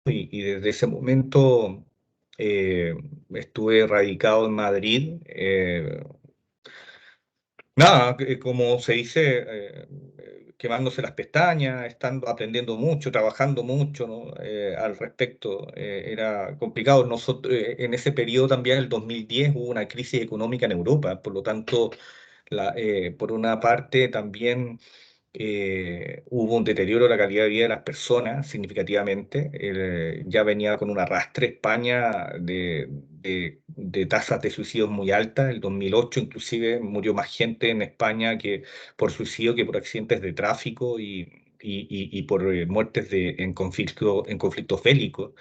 y desde ese momento eh, estuve radicado en Madrid. Nada, como se dice, quemándose las pestañas, estando, aprendiendo mucho, trabajando mucho, ¿no? Al respecto. Era complicado. Nosotros, en ese periodo también, el 2010, hubo una crisis económica en Europa, por lo tanto, por una parte también hubo un deterioro de la calidad de vida de las personas significativamente. Ya venía con un arrastre España de tasas de suicidios muy altas. El 2008 inclusive murió más gente en España que por suicidio que por accidentes de tráfico y por muertes en conflictos bélicos.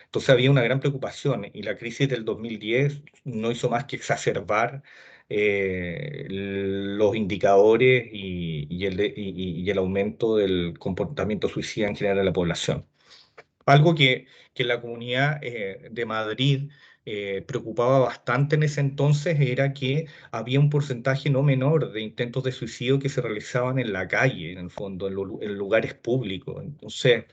Entonces había una gran preocupación y la crisis del 2010 no hizo más que exacerbar los indicadores y el aumento del comportamiento suicida en general de la población. Algo que la comunidad de Madrid preocupaba bastante en ese entonces era que había un porcentaje no menor de intentos de suicidio que se realizaban en la calle, en el fondo, en lugares públicos. Entonces,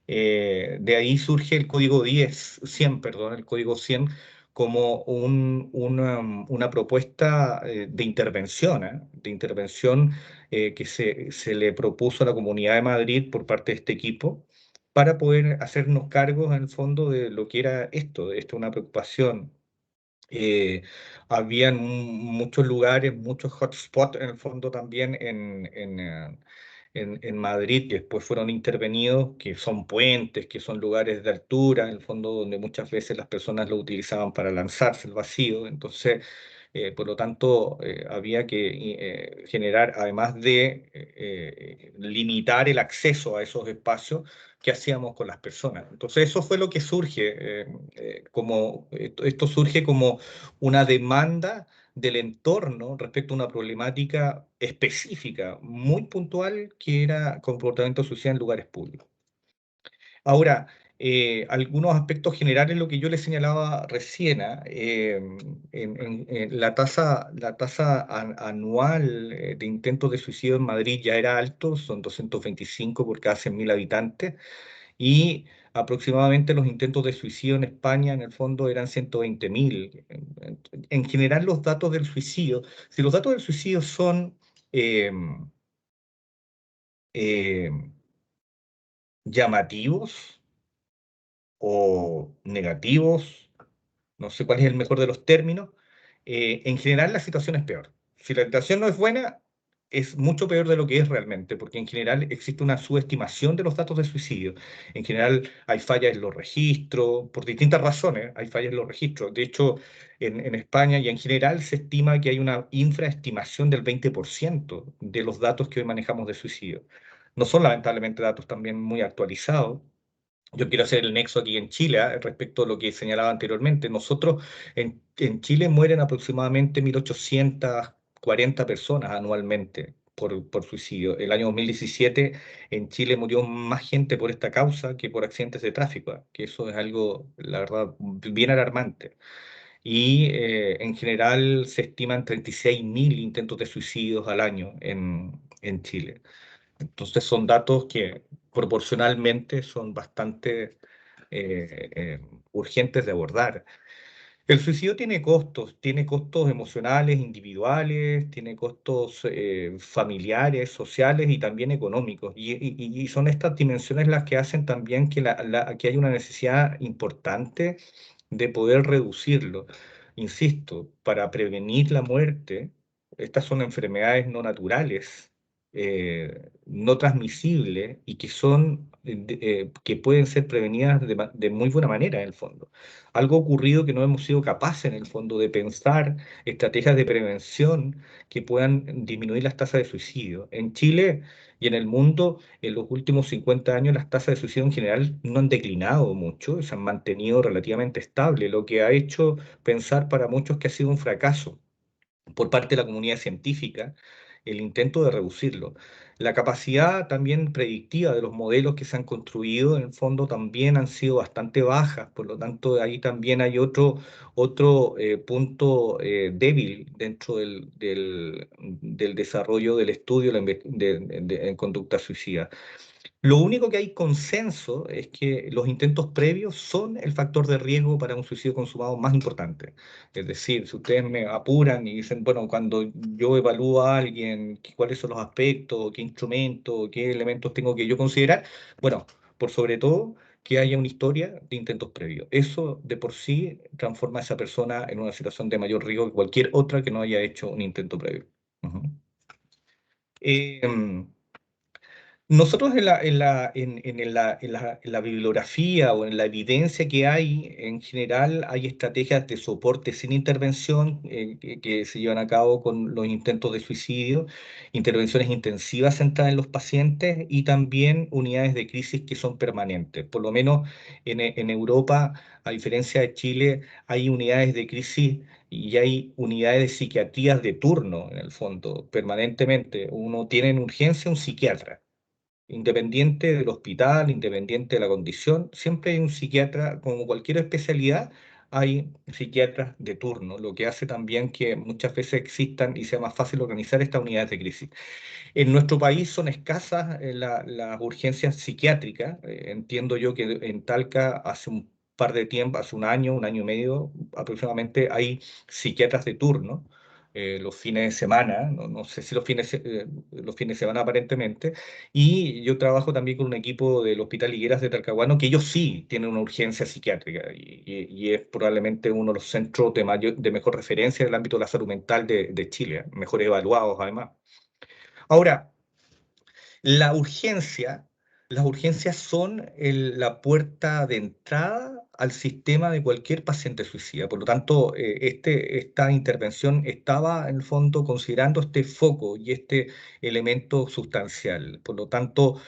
de ahí surge el código 100, perdón, el código 100 como una propuesta de intervención, de intervención que se le propuso a la Comunidad de Madrid por parte de este equipo para poder hacernos cargos en el fondo de lo que era esto una preocupación. eh, Habían muchos lugares, muchos hotspots en el fondo también en Madrid, que después fueron intervenidos, que son puentes, que son lugares de altura, en el fondo donde muchas veces las personas lo utilizaban para lanzarse al vacío. Entonces, por lo tanto, había que generar, además de limitar el acceso a esos espacios, qué hacíamos con las personas. Entonces, eso fue lo que surge, esto surge como una demanda del entorno respecto a una problemática específica, muy puntual, que era comportamiento social en lugares públicos. Ahora, algunos aspectos generales, lo que yo le señalaba recién, en la tasa anual de intentos de suicidio en Madrid ya era alto, son 225 por cada 100.000 habitantes, y aproximadamente los intentos de suicidio en España, en el fondo, eran 120.000. En general, los datos del suicidio, si los datos del suicidio son eh, eh, llamativos o negativos, no sé cuál es el mejor de los términos, en general la situación es peor. Si la situación no es buena, es mucho peor de lo que es realmente, porque en general existe una subestimación de los datos de suicidio. En general hay fallas en los registros, por distintas razones hay fallas en los registros. De hecho, en España y en general se estima que hay una infraestimación del 20% de los datos que hoy manejamos de suicidio. No son lamentablemente datos también muy actualizados. Yo quiero hacer el nexo aquí en Chile, respecto a lo que señalaba anteriormente. Nosotros en Chile mueren aproximadamente 1.840 personas anualmente por suicidio. El año 2017 en Chile murió más gente por esta causa que por accidentes de tráfico, que eso es algo, la verdad, bien alarmante. Y en general se estiman 36.000 intentos de suicidios al año en Chile. Entonces son datos que proporcionalmente son bastante urgentes de abordar. El suicidio tiene costos emocionales, individuales, tiene costos familiares, sociales y también económicos. Y son estas dimensiones las que hacen también que, que hay una necesidad importante de poder reducirlo. Insisto, para prevenir la muerte, estas son enfermedades no naturales, no transmisibles y que que pueden ser prevenidas de muy buena manera en el fondo. Algo ocurrido que no hemos sido capaces en el fondo de pensar estrategias de prevención que puedan disminuir las tasas de suicidio. En Chile y en el mundo, en los últimos 50 años, las tasas de suicidio en general no han declinado mucho, se han mantenido relativamente estables, lo que ha hecho pensar para muchos que ha sido un fracaso por parte de la comunidad científica el intento de reducirlo. La capacidad también predictiva de los modelos que se han construido, en el fondo, también han sido bastante bajas, por lo tanto, ahí también hay otro punto débil dentro del desarrollo del estudio en conducta suicida. Lo único que hay consenso es que los intentos previos son el factor de riesgo para un suicidio consumado más importante. Es decir, si ustedes me apuran y dicen, bueno, cuando yo evalúo a alguien, cuáles son los aspectos, qué instrumentos, qué elementos tengo que yo considerar, bueno, por sobre todo que haya una historia de intentos previos. Eso de por sí transforma a esa persona en una situación de mayor riesgo que cualquier otra que no haya hecho un intento previo. Ujú. Em, Nosotros en la bibliografía o en la evidencia que hay, en general, hay estrategias de soporte sin intervención que se llevan a cabo con los intentos de suicidio, intervenciones intensivas centradas en los pacientes y también unidades de crisis que son permanentes. Por lo menos en Europa, a diferencia de Chile, hay unidades de crisis y hay unidades de psiquiatrías de turno, en el fondo, permanentemente. Uno tiene en urgencia un psiquiatra. Independiente del hospital, independiente de la condición, siempre hay un psiquiatra, como cualquier especialidad, hay psiquiatras de turno, lo que hace también que muchas veces existan y sea más fácil organizar estas unidades de crisis. En nuestro país son escasas las urgencias psiquiátricas. Entiendo yo que en Talca hace un par de tiempo, hace un año y medio aproximadamente, hay psiquiatras de turno. Los fines de semana, no sé si los fines de semana aparentemente, y yo trabajo también con un equipo del Hospital Higueras de Talcahuano, que ellos sí tienen una urgencia psiquiátrica, y es probablemente uno de los centros de mejor referencia en el ámbito de la salud mental de Chile, mejor evaluados además. Ahora, la urgencia, las urgencias son la puerta de entrada al sistema de cualquier paciente suicida. Por lo tanto, esta intervención estaba en el fondo considerando este foco y este elemento sustancial. Por lo tanto,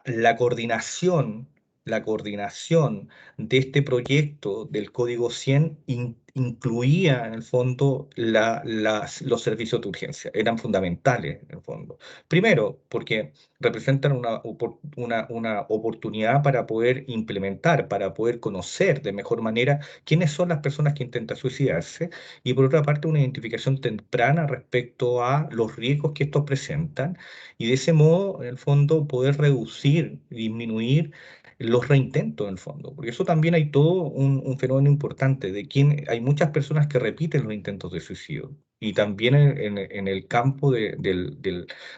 la coordinación de este proyecto del Código 100 incluía en el fondo los servicios de urgencia, eran fundamentales en el fondo. Primero, porque representan una oportunidad para poder implementar, para poder conocer de mejor manera quiénes son las personas que intentan suicidarse y por otra parte una identificación temprana respecto a los riesgos que estos presentan y de ese modo, en el fondo, poder reducir, disminuir los reintentos, en el fondo. Porque eso también hay todo un fenómeno importante, de quien hay muchas personas que repiten los intentos de suicidio. Y también en el campo de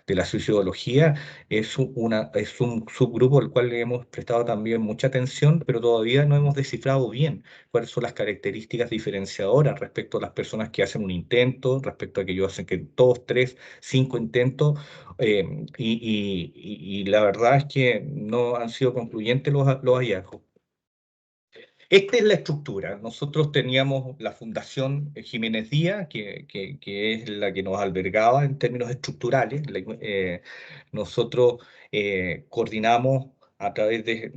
la suicidología es un subgrupo al cual le hemos prestado también mucha atención, pero todavía no hemos descifrado bien cuáles son las características diferenciadoras respecto a las personas que hacen un intento, respecto a aquellos que hacen que dos, tres, cinco intentos y la verdad es que no han sido concluyentes los hallazgos. Esta es la estructura. Nosotros teníamos la Fundación Jiménez Díaz, que es la que nos albergaba en términos estructurales. Nosotros coordinamos a través de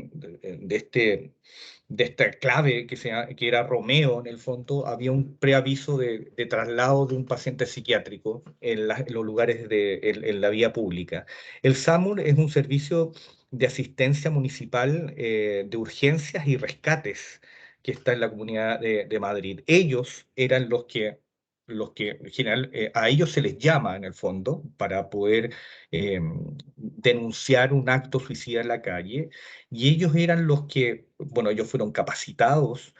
esta clave que era Romeo, en el fondo, había un preaviso de traslado de un paciente psiquiátrico en los lugares en la vía pública. El SAMUR es un servicio de asistencia municipal de urgencias y rescates que está en la Comunidad de Madrid. Ellos eran los que en general, a ellos se les llama en el fondo para poder denunciar un acto suicida en la calle y ellos eran los que, bueno, ellos fueron capacitados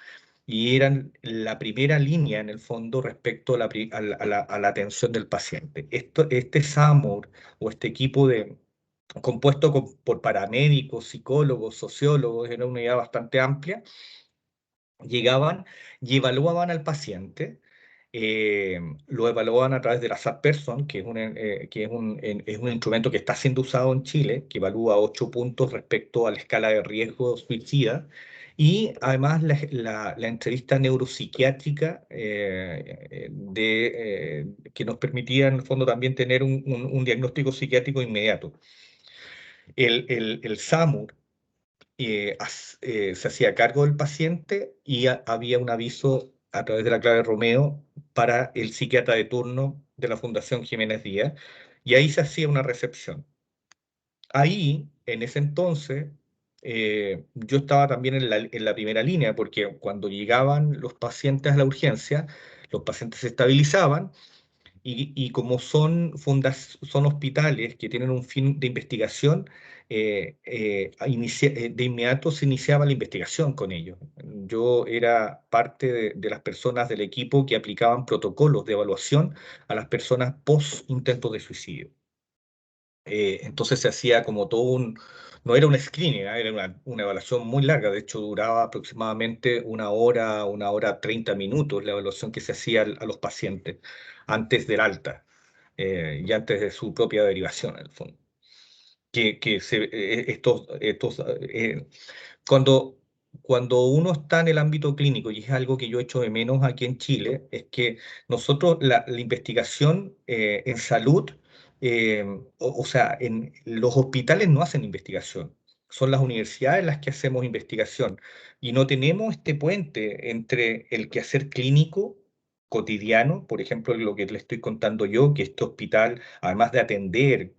y eran la primera línea en el fondo respecto a la atención del paciente. Este SAMUR o este equipo compuesto por paramédicos, psicólogos, sociólogos, era una unidad bastante amplia, llegaban y evaluaban al paciente. Lo evaluaban a través de la SAP-Person, que es un instrumento que está siendo usado en Chile, que evalúa 8 puntos respecto a la escala de riesgo suicida, y además la entrevista neuropsiquiátrica que nos permitía en el fondo también tener un diagnóstico psiquiátrico inmediato. El SAMUR se hacía cargo del paciente y había un aviso a través de la clave Romeo para el psiquiatra de turno de la Fundación Jiménez Díaz y ahí se hacía una recepción. Ahí, en ese entonces, yo estaba también en la primera línea porque cuando llegaban los pacientes a la urgencia, los pacientes se estabilizaban y como son hospitales que tienen un fin de investigación, de inmediato se iniciaba la investigación con ellos. Yo era parte de las personas del equipo que aplicaban protocolos de evaluación a las personas post intentos de suicidio. Entonces se hacía como todo no era un screening, ¿ah? Era una evaluación muy larga, de hecho duraba aproximadamente una hora 30 minutos la evaluación que se hacía a los pacientes antes del alta y antes de su propia derivación, en el fondo. Estos cuando, cuando uno está en el ámbito clínico, y es algo que yo echo de menos aquí en Chile, es que nosotros la investigación en salud, eh, o sea, en los hospitales no hacen investigación, son las universidades las que hacemos investigación y no tenemos este puente entre el quehacer clínico cotidiano, por ejemplo, lo que le estoy contando yo, que este hospital, además de atender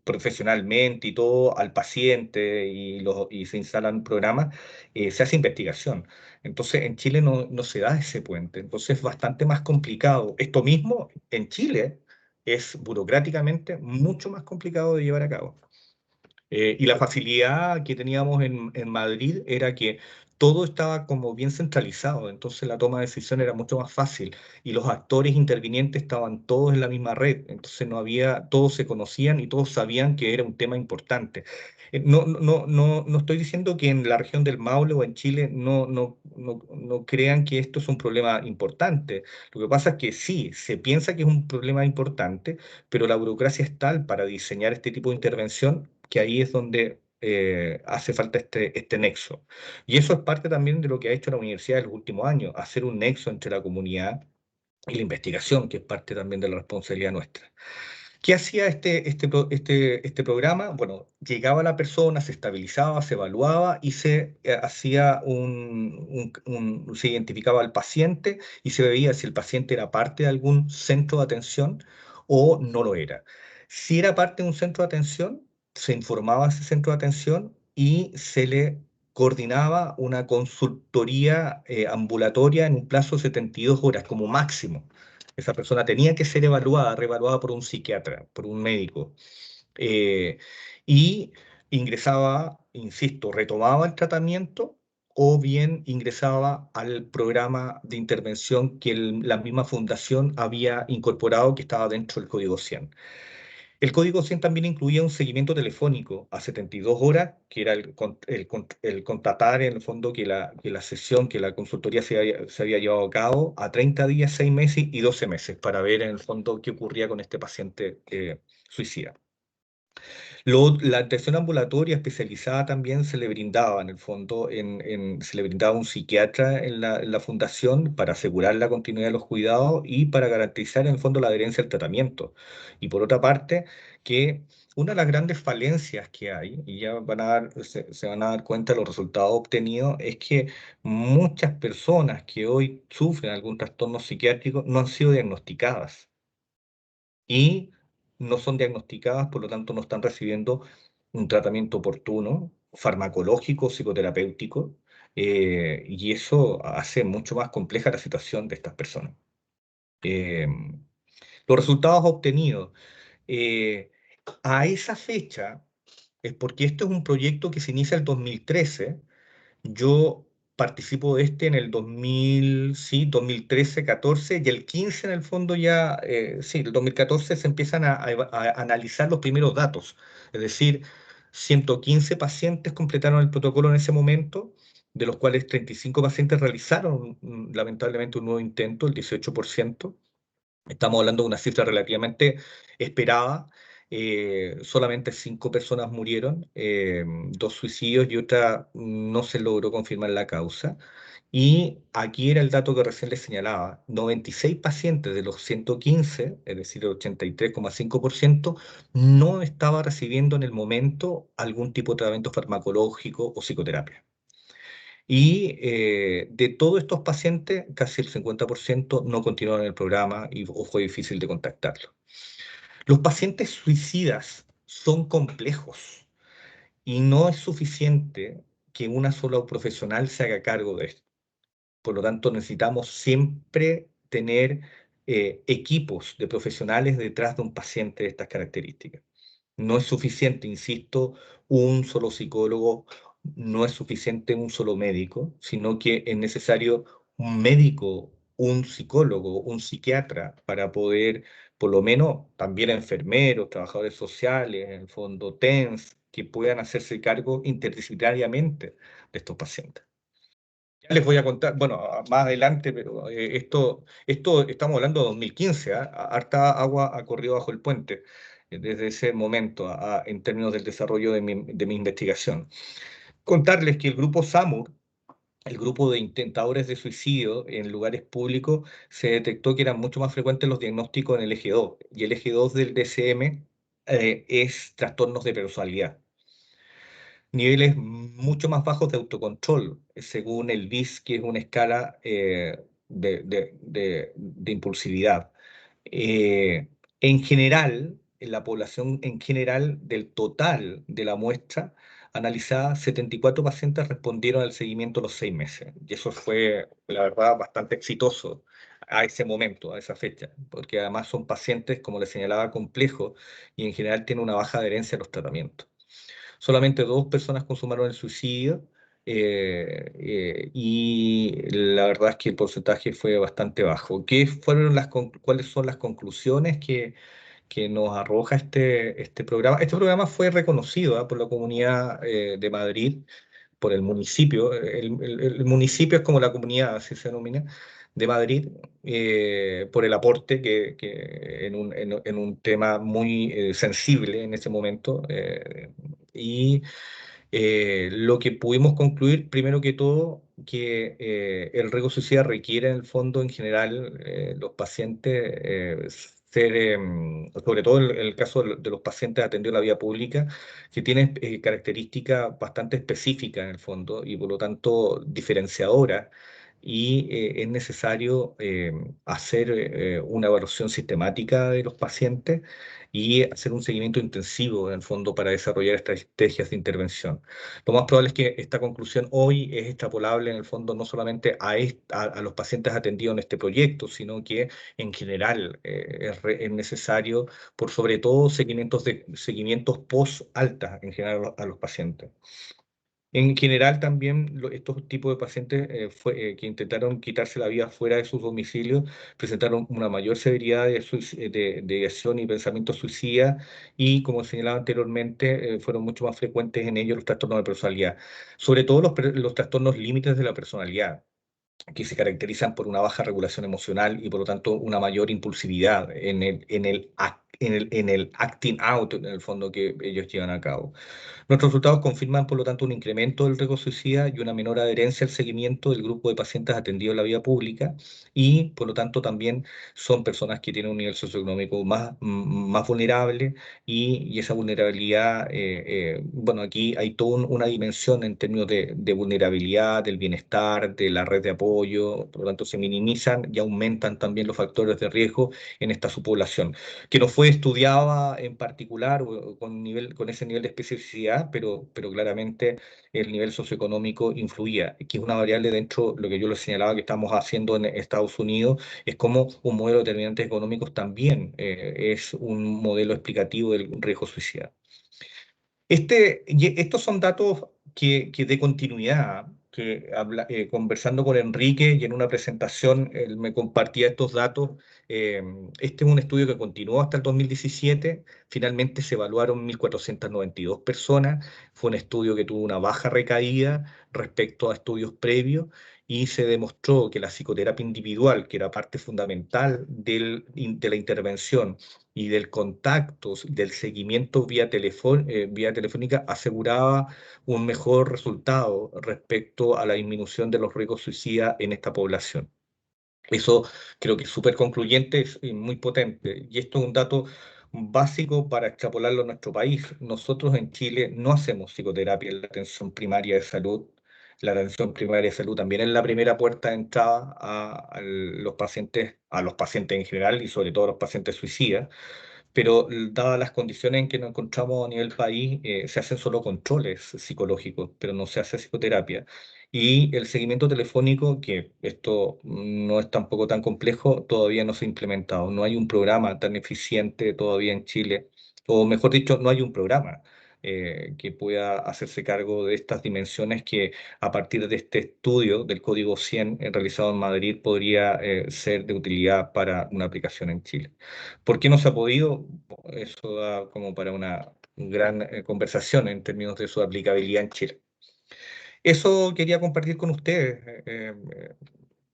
profesionalmente y todo al paciente y se instalan programas, se hace investigación. Entonces en Chile no se da ese puente, entonces es bastante más complicado. Esto mismo en Chile es burocráticamente mucho más complicado de llevar a cabo. Y la facilidad que teníamos en Madrid era que todo estaba como bien centralizado, entonces la toma de decisión era mucho más fácil y los actores intervinientes estaban todos en la misma red, entonces no había, todos se conocían y todos sabían que era un tema importante. No estoy diciendo que en la región del Maule o en Chile no crean que esto es un problema importante. Lo que pasa es que sí, se piensa que es un problema importante, pero la burocracia es tal para diseñar este tipo de intervención que ahí es donde hace falta este nexo. Y eso es parte también de lo que ha hecho la universidad en los últimos años, hacer un nexo entre la comunidad y la investigación, que es parte también de la responsabilidad nuestra. ¿Qué hacía este programa? Bueno, llegaba la persona, se estabilizaba, se evaluaba y se hacía se identificaba al paciente y se veía si el paciente era parte de algún centro de atención o no lo era. Si era parte de un centro de atención, se informaba a ese centro de atención y se le coordinaba una consultoría ambulatoria en un plazo de 72 horas como máximo. Esa persona tenía que ser evaluada, reevaluada por un psiquiatra, por un médico. eh, y ingresaba, insisto, retomaba el tratamiento o bien ingresaba al programa de intervención que la misma fundación había incorporado que estaba dentro del Código 100. El código 100 también incluía un seguimiento telefónico a 72 horas, que era el constatar en el fondo que la sesión, que la consultoría se había llevado a cabo a 30 días, 6 meses y 12 meses para ver en el fondo qué ocurría con este paciente suicida. La atención ambulatoria especializada también se le brindaba, en el fondo, se le brindaba un psiquiatra en la fundación para asegurar la continuidad de los cuidados y para garantizar, en el fondo, la adherencia al tratamiento. Y por otra parte, que una de las grandes falencias que hay, y ya se van a dar cuenta de los resultados obtenidos, es que muchas personas que hoy sufren algún trastorno psiquiátrico no han sido diagnosticadas y no son diagnosticadas, por lo tanto no están recibiendo un tratamiento oportuno, farmacológico, psicoterapéutico, y eso hace mucho más compleja la situación de estas personas. Eh, los resultados obtenidos eh, a esa fecha, es porque esto es un proyecto que se inicia el 2013. Yo participo de este en el 2000, sí, 2013, 14 y el 15 en el fondo ya, sí, el 2014 se empiezan a analizar los primeros datos. Es decir, 115 pacientes completaron el protocolo en ese momento, de los cuales 35 pacientes realizaron lamentablemente un nuevo intento, el 18%. Estamos hablando de una cifra relativamente esperada. Solamente 5 personas murieron, 2 suicidios y otra no se logró confirmar la causa. Y aquí era el dato que recién les señalaba. 96 pacientes de los 115, es decir, el 83,5%, no estaba recibiendo en el momento algún tipo de tratamiento farmacológico o psicoterapia. Y de todos estos pacientes, casi el 50% no continuaron en el programa o fue difícil de contactarlo. Los pacientes suicidas son complejos y no es suficiente que una sola profesional se haga cargo de esto. Por lo tanto, necesitamos siempre tener equipos de profesionales detrás de un paciente de estas características. No es suficiente, insisto, un solo psicólogo, no es suficiente un solo médico, sino que es necesario un médico, un psicólogo, un psiquiatra para poder, por lo menos, también enfermeros, trabajadores sociales, en el fondo TENS, que puedan hacerse cargo interdisciplinariamente de estos pacientes. Ya les voy a contar, bueno, más adelante, pero esto estamos hablando de 2015, ¿ah? Harta agua ha corrido bajo el puente desde ese momento en términos del desarrollo de mi investigación. Contarles que el grupo SAMUR, el grupo de intentadores de suicidio en lugares públicos, se detectó que eran mucho más frecuentes los diagnósticos en el eje 2, y el eje 2 del DSM es trastornos de personalidad, niveles mucho más bajos de autocontrol, según el BIS, que es una escala de impulsividad. En general, en la población en general, del total de la muestra analizada, 74 pacientes respondieron al seguimiento a los 6 meses. Y eso fue, la verdad, bastante exitoso a ese momento, a esa fecha, porque además son pacientes, como les señalaba, complejos y en general tienen una baja adherencia a los tratamientos. Solamente 2 personas consumaron el suicidio, y la verdad es que el porcentaje fue bastante bajo. ¿Cuáles son las conclusiones que nos arroja este programa? Este programa fue reconocido, por la Comunidad de Madrid, por el municipio. El municipio es como la comunidad, así se denomina, de Madrid, por el aporte en un tema muy sensible en ese momento. Y lo que pudimos concluir, primero que todo, que el riesgo suicida requiere en el fondo, en general, los pacientes, sobre todo en el caso de los pacientes atendidos en la vía pública, que tienen características bastante específicas en el fondo y por lo tanto diferenciadoras. Y es necesario hacer una evaluación sistemática de los pacientes y hacer un seguimiento intensivo en el fondo para desarrollar estrategias de intervención. Lo más probable es que esta conclusión hoy es extrapolable en el fondo no solamente a los pacientes atendidos en este proyecto, sino que en general es necesario, por sobre todo, seguimientos post alta en general a los pacientes. En general, también estos tipos de pacientes que intentaron quitarse la vida fuera de sus domicilios presentaron una mayor severidad de acción y pensamiento suicida, y, como señalaba anteriormente, fueron mucho más frecuentes en ellos los trastornos de personalidad, sobre todo los trastornos límites de la personalidad, que se caracterizan por una baja regulación emocional y por lo tanto una mayor impulsividad en el acting out, en el fondo, que ellos llevan a cabo. Nuestros resultados confirman, por lo tanto, un incremento del riesgo suicida y una menor adherencia al seguimiento del grupo de pacientes atendidos en la vía pública, y, por lo tanto, también son personas que tienen un nivel socioeconómico más vulnerable, y esa vulnerabilidad, bueno, aquí hay toda una dimensión en términos de vulnerabilidad, del bienestar, de la red de apoyo. Por lo tanto, se minimizan y aumentan también los factores de riesgo en esta subpoblación, que no fue estudiada en particular o con ese nivel de especificidad, pero claramente el nivel socioeconómico influía, que es una variable dentro de lo que yo les señalaba que estamos haciendo en Estados Unidos. Es como un modelo de determinantes económicos también es un modelo explicativo del riesgo suicida. Estos son datos que de continuidad, conversando con Enrique y en una presentación, él me compartía estos datos. eh, este es un estudio que continuó hasta el 2017. Finalmente se evaluaron 1.492 personas. Fue un estudio que tuvo una baja recaída respecto a estudios previos, y se demostró que la psicoterapia individual, que era parte fundamental de la intervención y del contacto, del seguimiento vía telefónica, aseguraba un mejor resultado respecto a la disminución de los riesgos suicidas en esta población. Eso creo que es súper concluyente y muy potente. Y esto es un dato básico para extrapolarlo a nuestro país. Nosotros en Chile no hacemos psicoterapia en la atención primaria de salud. La atención primaria de salud también es la primera puerta de entrada a los pacientes en general y sobre todo a los pacientes suicidas, pero dadas las condiciones en que nos encontramos a nivel país, se hacen solo controles psicológicos, pero no se hace psicoterapia. Y el seguimiento telefónico, que esto no es tampoco tan complejo, todavía no se ha implementado. No hay un programa tan eficiente todavía en Chile o mejor dicho, no hay un programa que pueda hacerse cargo de estas dimensiones que a partir de este estudio del Código 100 realizado en Madrid podría ser de utilidad para una aplicación en Chile. ¿Por qué no se ha podido? Eso da como para una gran conversación en términos de su aplicabilidad en Chile. Eso quería compartir con ustedes.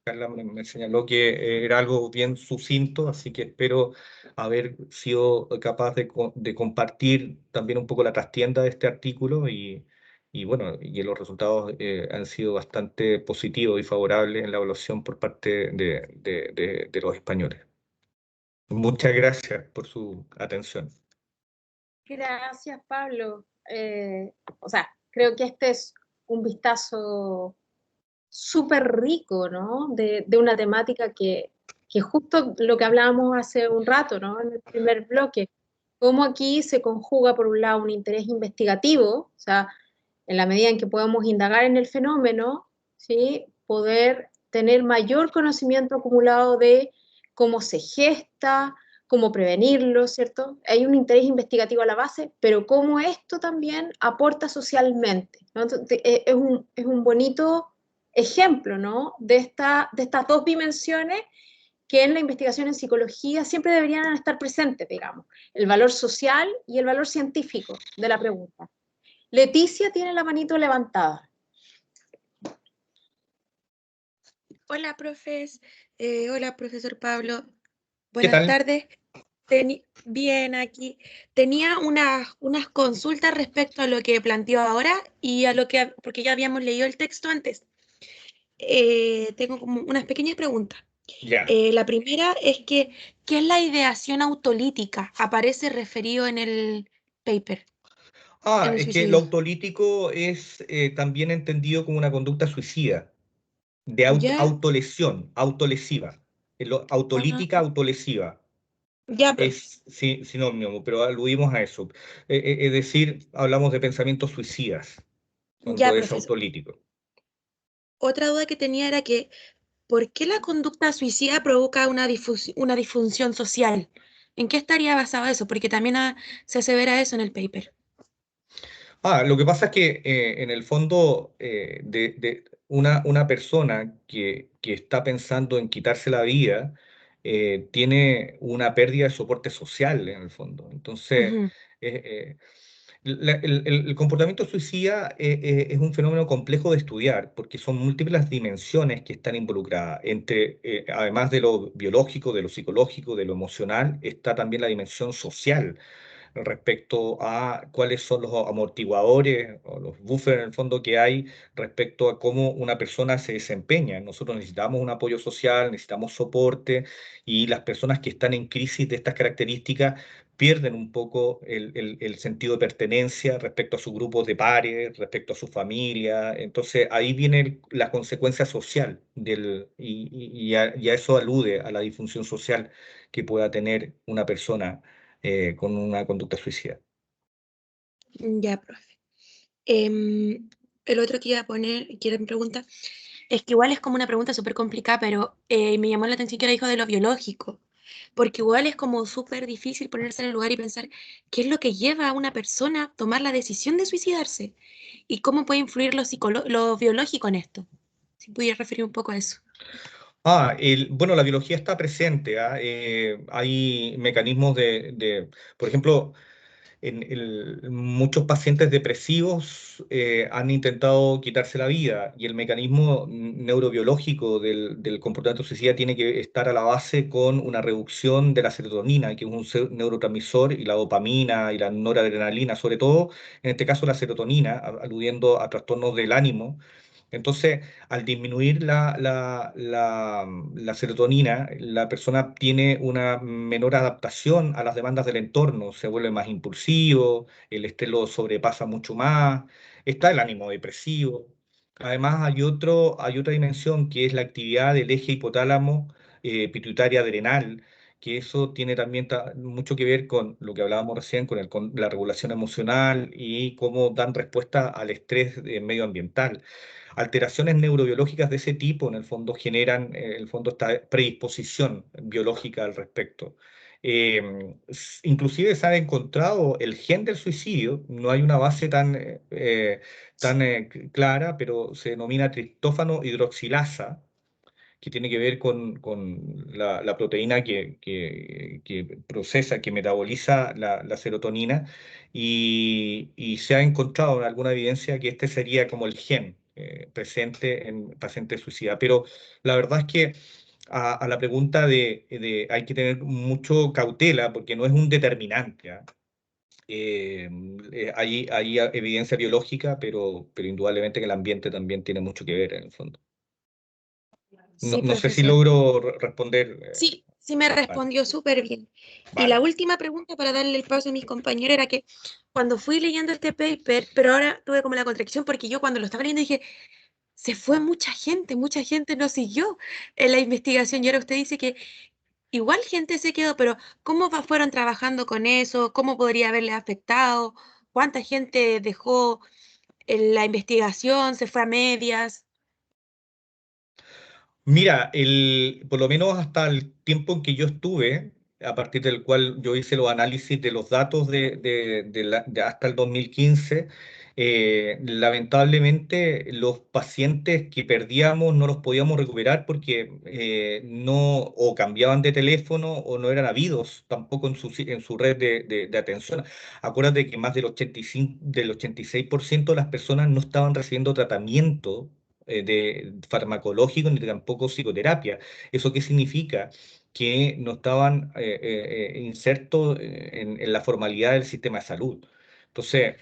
Carla me señaló que era algo bien sucinto, así que espero haber sido capaz de compartir también un poco la trastienda de este artículo y bueno, y los resultados han sido bastante positivos y favorables en la evaluación por parte de los españoles. Muchas gracias por su atención. Gracias, Pablo. O sea, creo que este es un vistazo súper rico, ¿no? De una temática que justo lo que hablábamos hace un rato, ¿no? En el primer bloque, cómo aquí se conjuga, por un lado, un interés investigativo, o sea, en la medida en que podamos indagar en el fenómeno, ¿sí? Poder tener mayor conocimiento acumulado de cómo se gesta, cómo prevenirlo, ¿cierto? Hay un interés investigativo a la base, pero cómo esto también aporta socialmente, ¿no? Entonces, es un bonito ejemplo, ¿no? De estas dos dimensiones que en la investigación en psicología siempre deberían estar presentes, digamos, el valor social y el valor científico de la pregunta. Leticia tiene la manito levantada. Hola, profes. Hola, profesor Pablo. ¿Qué Buenas tal? tardes. Bien, aquí. Tenía unas consultas respecto a lo que planteó ahora y a lo que, porque ya habíamos leído el texto antes. Tengo como unas pequeñas preguntas. Ya. La primera es que, ¿qué es la ideación autolítica? Aparece referido en el paper, en el Es que lo suicidio. autolítico es también entendido como una conducta suicida, de ¿Ya? autolesión, autolesiva. Ah, Autolítica, autolesiva. ya, profe. Es sinónimo, pero aludimos a eso. Es decir, hablamos de pensamientos suicidas Ya, cuando es profesor. autolítico. Otra duda que tenía era que ¿por qué la conducta suicida provoca una disfunción social? ¿En qué estaría basado eso? Porque también se asevera eso en el paper. Lo que pasa es que en el fondo de una persona que está pensando en quitarse la vida tiene una pérdida de soporte social en el fondo. Entonces, Ujú, eh, el comportamiento suicida es un fenómeno complejo de estudiar porque son múltiples dimensiones que están involucradas. Además de lo biológico, de lo psicológico, de lo emocional, está también la dimensión social respecto a cuáles son los amortiguadores o los buffers en el fondo que hay respecto a cómo una persona se desempeña. Nosotros necesitamos un apoyo social, necesitamos soporte y las personas que están en crisis de estas características pierden un poco el sentido de pertenencia respecto a sus grupos de pares, respecto a su familia. Entonces ahí viene la consecuencia social y a eso alude a la disfunción social que pueda tener una persona con una conducta suicida. ya, profe. Em, el otro que iba a poner, que era mi pregunta, es que igual es como una pregunta súper complicada, pero me llamó la atención que era hijo de lo biológico, porque igual es como súper difícil ponerse en el lugar y pensar qué es lo que lleva a una persona a tomar la decisión de suicidarse y cómo puede influir lo biológico en esto. Si pudiera referir un poco a eso. Bueno, la biología está presente. Hay mecanismos por ejemplo, muchos pacientes depresivos han intentado quitarse la vida y el mecanismo neurobiológico del comportamiento suicida tiene que estar a la base con una reducción de la serotonina, que es un neurotransmisor, y la dopamina y la noradrenalina, sobre todo en este caso la serotonina, aludiendo a trastornos del ánimo. Entonces, al disminuir la serotonina, la persona tiene una menor adaptación a las demandas del entorno, se vuelve más impulsivo, el estrés lo sobrepasa mucho más, está el ánimo depresivo. Además, hay otra dimensión que es la actividad del eje hipotálamo pituitaria adrenal, que eso tiene también mucho que ver con lo que hablábamos recién, con la regulación emocional y cómo dan respuesta al estrés medioambiental. Alteraciones neurobiológicas de ese tipo, en el fondo, generan, en el fondo, esta predisposición biológica al respecto. Inclusive se ha encontrado el gen del suicidio, no hay una base tan clara, pero se denomina triptófano hidroxilasa, que tiene que ver con la proteína que procesa, que metaboliza la serotonina, y se ha encontrado en alguna evidencia que este sería como el gen presente en pacientes suicidas. Pero la verdad es que a la pregunta hay que tener mucho cautela porque no es un determinante. ¿Ah? Hay evidencia biológica, pero indudablemente que el ambiente también tiene mucho que ver en el fondo. No, Sí, no sé si profesor. logro responder. Sí, sí me Vale, respondió súper bien. Y la vale. última pregunta para darle el paso a mis compañeros era que cuando fui leyendo este paper, pero ahora tuve como la contradicción porque yo cuando lo estaba leyendo dije, se fue mucha gente no siguió en la investigación y ahora usted dice que igual gente se quedó, pero ¿cómo fueron trabajando con eso? ¿Cómo podría haberle afectado? ¿Cuánta gente dejó la investigación? ¿Se fue a medias? Mira, por lo menos hasta el tiempo en que yo estuve, a partir del cual yo hice los análisis de los datos de hasta el 2015, lamentablemente los pacientes que perdíamos no los podíamos recuperar porque no o cambiaban de teléfono o no eran habidos tampoco en su red de atención. Acuérdate que más del 85, del 86% de las personas no estaban recibiendo tratamiento de farmacológico ni tampoco psicoterapia. ¿Eso qué significa? Que no estaban insertos en la formalidad del sistema de salud. Entonces,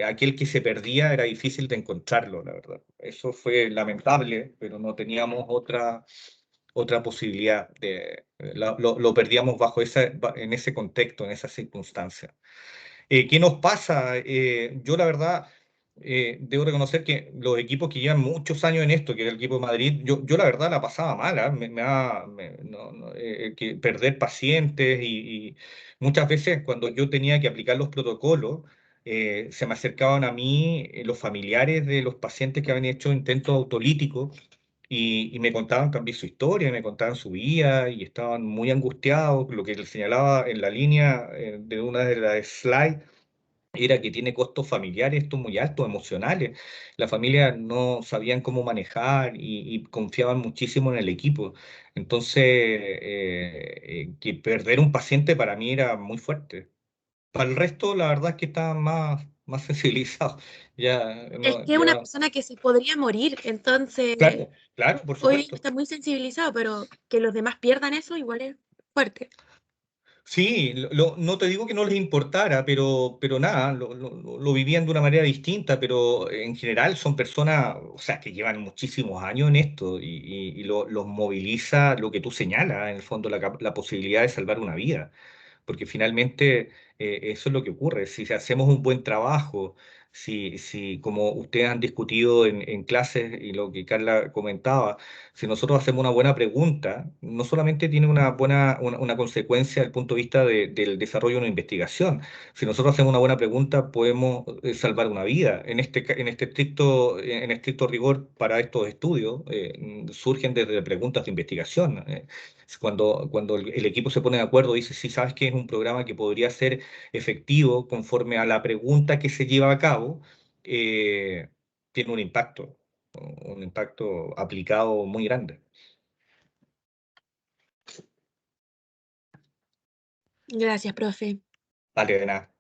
aquel que se perdía era difícil de encontrarlo, la verdad. Eso fue lamentable, pero no teníamos otra posibilidad. Lo perdíamos en ese contexto, en esa circunstancia. ¿Qué nos pasa? Yo la verdad debo reconocer que los equipos que llevan muchos años en esto, que era el equipo de Madrid, yo la verdad la pasaba mal, ¿ah? Que perder pacientes y muchas veces cuando yo tenía que aplicar los protocolos, se me acercaban a mí los familiares de los pacientes que habían hecho intentos autolíticos y me contaban también su historia, me contaban su vida y estaban muy angustiados. Lo que les señalaba en la línea de una de las slides era que tiene costos familiares, esto muy altos, emocionales. La familia no sabían cómo manejar y confiaban muchísimo en el equipo. Entonces, que perder un paciente para mí era muy fuerte. Para el resto, la verdad es que estaban más sensibilizados. Ya, Es no, que es una ya, persona que se podría morir, entonces claro, claro, por hoy supuesto. está muy sensibilizado, pero que los demás pierdan eso igual es fuerte. Sí, no te digo que no les importara, pero nada, lo vivían de una manera distinta, pero en general son personas, o sea, que llevan muchísimos años en esto y los moviliza lo que tú señalas, en el fondo, la posibilidad de salvar una vida, porque finalmente eso es lo que ocurre. Si hacemos un buen trabajo, si como ustedes han discutido en clases y lo que Carla comentaba, si nosotros hacemos una buena pregunta, no solamente tiene una consecuencia desde el punto de vista del desarrollo de una investigación. Si nosotros hacemos una buena pregunta, podemos salvar una vida. En estricto rigor, para estos estudios, surgen desde preguntas de investigación. Cuando el equipo se pone de acuerdo, dice, sí, sabes que es un programa que podría ser efectivo conforme a la pregunta que se lleva a cabo, eh, tiene un impacto aplicado muy grande. Gracias, profe. Vale, de nada.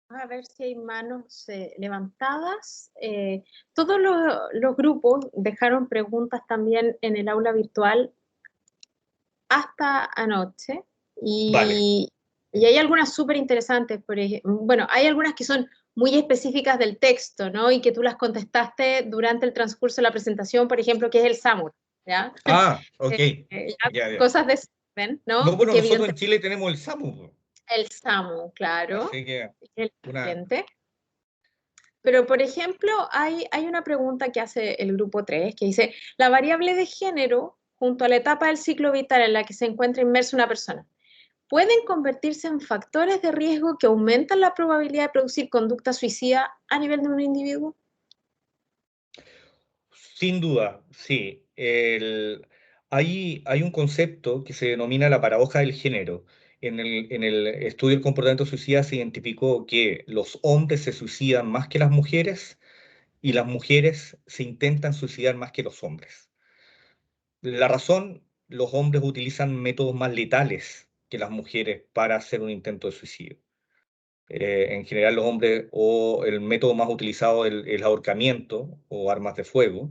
A ver si hay manos levantadas. Todos los grupos dejaron preguntas también en el aula virtual hasta anoche Vale. y hay algunas súper interesantes. Bueno, hay algunas que son muy específicas del texto, ¿no? Y que tú las contestaste durante el transcurso de la presentación, por ejemplo, que es el SAMUR, ¿ya? Ah, ok. Ya, Ya, ya. cosas de ese orden, No, ¿no? bueno, Que nosotros en evidentemente Chile tenemos el SAMU, el SAMU, claro, así que es el una... equivalente. Pero, por ejemplo, hay una pregunta que hace el grupo 3 que dice, la variable de género junto a la etapa del ciclo vital en la que se encuentra inmersa una persona, ¿pueden convertirse en factores de riesgo que aumentan la probabilidad de producir conducta suicida a nivel de un individuo? Sin duda, sí. Hay un concepto que se denomina la paradoja del género. En el estudio del comportamiento suicida se identificó que los hombres se suicidan más que las mujeres y las mujeres se intentan suicidar más que los hombres. La razón, los hombres utilizan métodos más letales que las mujeres para hacer un intento de suicidio. En general los hombres o el método más utilizado es el ahorcamiento o armas de fuego,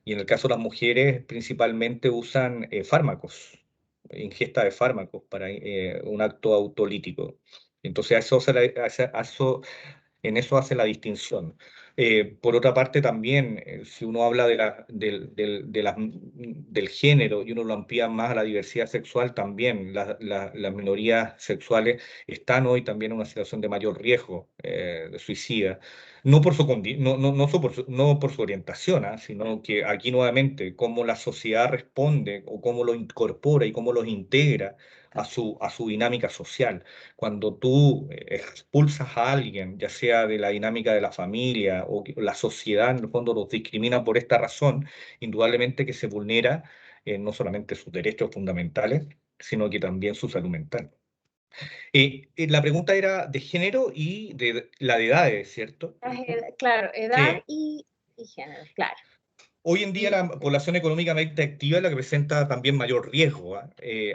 y en el caso de las mujeres principalmente usan fármacos, ingesta de fármacos para un acto autolítico. Entonces en eso hace la distinción. Por otra parte, también, si uno habla del género y uno lo amplía más a la diversidad sexual, también las minorías sexuales están hoy también en una situación de mayor riesgo de suicida. No por su, no por su orientación, sino que aquí nuevamente cómo la sociedad responde o cómo lo incorpora y cómo los integra a su dinámica social. Cuando tú expulsas a alguien, ya sea de la dinámica de la familia o que la sociedad en el fondo los discrimina por esta razón, indudablemente que se vulnera no solamente sus derechos fundamentales, sino que también su salud mental. La pregunta era de género y de la de edades, ¿cierto? Claro, edad Sí. y género, claro. Hoy en día Y, la población económicamente activa es la que presenta también mayor riesgo, ¿ah?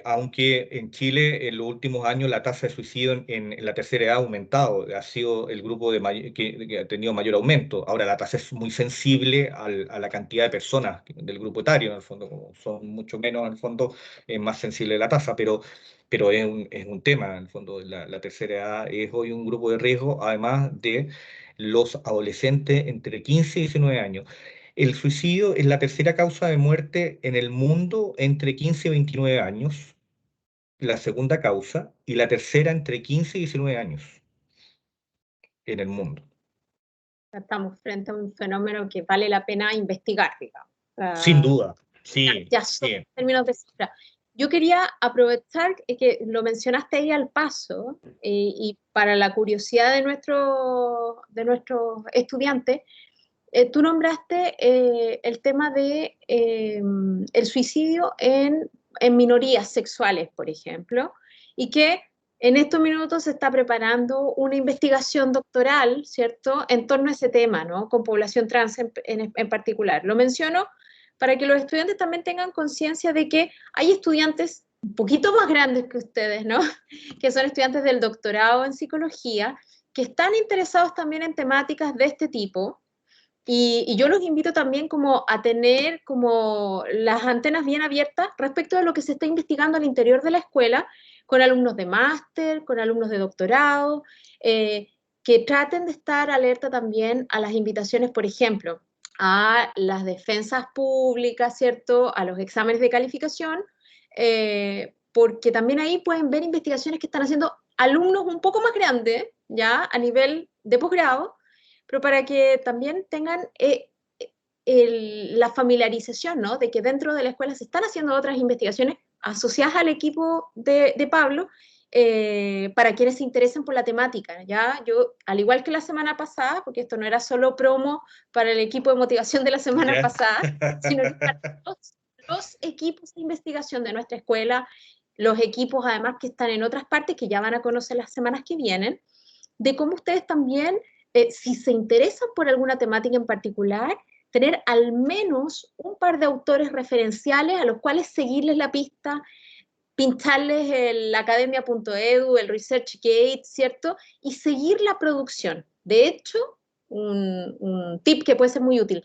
Aunque en Chile en los últimos años la tasa de suicidio en la tercera edad ha aumentado, ha sido el grupo que ha tenido mayor aumento. Ahora la tasa es muy sensible a la cantidad de personas del grupo etario, en el fondo, como son mucho menos, en el fondo es más sensible la tasa, pero es un tema, en el fondo la tercera edad es hoy un grupo de riesgo, además de los adolescentes entre 15 y 19 años. El suicidio es la tercera causa de muerte en el mundo entre 15 y 29 años, la segunda causa, y la tercera entre 15 y 19 años en el mundo. estamos frente a un fenómeno que vale la pena investigar, digamos. Sin duda, sí, Ya son sí. términos de cifra. Yo quería aprovechar que lo mencionaste ahí al paso y para la curiosidad de nuestros estudiantes, tú nombraste el tema de el suicidio en minorías sexuales, por ejemplo, y que en estos minutos se está preparando una investigación doctoral, ¿cierto?, en torno a ese tema, ¿no?, con población trans en particular. Lo menciono para que los estudiantes también tengan conciencia de que hay estudiantes un poquito más grandes que ustedes, ¿no?, que son estudiantes del doctorado en psicología, que están interesados también en temáticas de este tipo, y yo los invito también como a tener como las antenas bien abiertas respecto de lo que se está investigando al interior de la escuela, con alumnos de máster, con alumnos de doctorado, que traten de estar alerta también a las invitaciones, por ejemplo, a las defensas públicas, ¿cierto?, a los exámenes de calificación, porque también ahí pueden ver investigaciones que están haciendo alumnos un poco más grandes, ya, a nivel de posgrado, pero para que también tengan la familiarización, ¿no?, de que dentro de la escuela se están haciendo otras investigaciones asociadas al equipo de Pablo, para quienes se interesen por la temática, ¿ya? Yo, al igual que la semana pasada, porque esto no era solo promo para el equipo de motivación de la semana ¿Ya? pasada, sino que para los equipos de investigación de nuestra escuela, los equipos además que están en otras partes, que ya van a conocer las semanas que vienen, de cómo ustedes también, si se interesan por alguna temática en particular, tener al menos un par de autores referenciales a los cuales seguirles la pista, pincharles el academia.edu, el ResearchGate, ¿cierto? Y seguir la producción. De hecho, un tip que puede ser muy útil.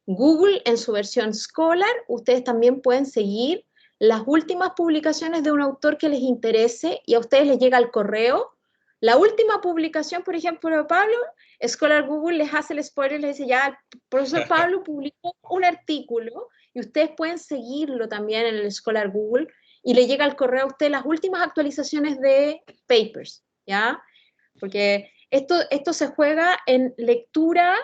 Google, en su versión Scholar, ustedes también pueden seguir las últimas publicaciones de un autor que les interese y a ustedes les llega al correo. La última publicación, por ejemplo, de Pablo, Scholar Google les hace el spoiler, les dice, ya, el profesor Pablo publicó un artículo y ustedes pueden seguirlo también en el Scholar Google y le llega al correo a ustedes las últimas actualizaciones de papers, ¿ya? Porque esto se juega en lectura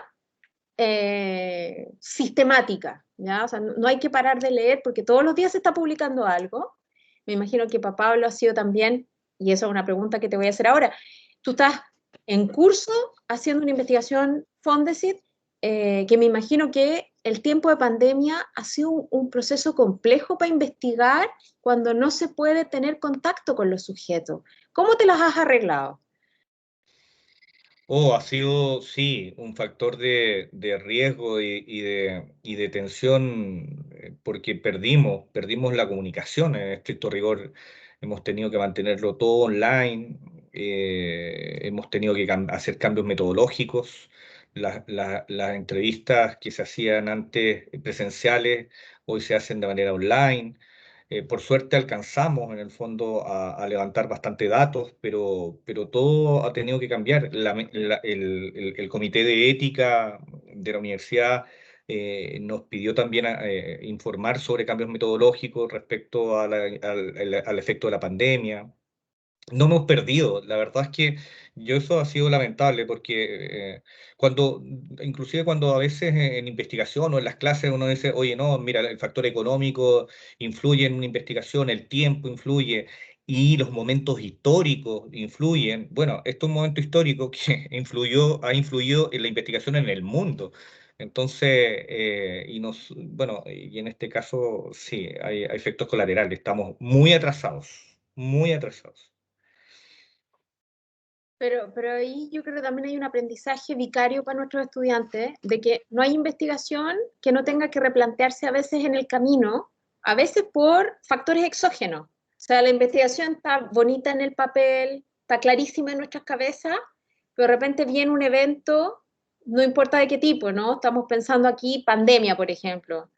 sistemática, ¿ya? O sea, no hay que parar de leer porque todos los días se está publicando algo. Me imagino que para Pablo ha sido también, y eso es una pregunta que te voy a hacer ahora, tú estás en curso haciendo una investigación Fondesit que me imagino que el tiempo de pandemia ha sido un proceso complejo para investigar cuando no se puede tener contacto con los sujetos. ¿Cómo te las has arreglado? Oh, ha sido, sí, un factor de riesgo y de tensión porque perdimos la comunicación en estricto rigor. Hemos tenido que mantenerlo todo online, hemos tenido que hacer cambios metodológicos. Las entrevistas que se hacían antes presenciales hoy se hacen de manera online. Por suerte alcanzamos en el fondo a levantar bastante datos, pero todo ha tenido que cambiar. El comité de ética de la universidad nos pidió también informar sobre cambios metodológicos respecto al efecto de la pandemia. No hemos perdido, la verdad es que yo eso ha sido lamentable porque inclusive cuando a veces en investigación o en las clases uno dice, oye, no, mira, el factor económico influye en una investigación, el tiempo influye y los momentos históricos influyen. Bueno, esto es un momento histórico que ha influido en la investigación en el mundo. Entonces, bueno, y en este caso sí, hay efectos colaterales, estamos muy atrasados, muy atrasados. Pero ahí yo creo que también hay un aprendizaje vicario para nuestros estudiantes de que no hay investigación que no tenga que replantearse a veces en el camino, a veces por factores exógenos. O sea, la investigación está bonita en el papel, está clarísima en nuestras cabezas, pero de repente viene un evento, no importa de qué tipo, ¿no? Estamos pensando aquí pandemia, por ejemplo,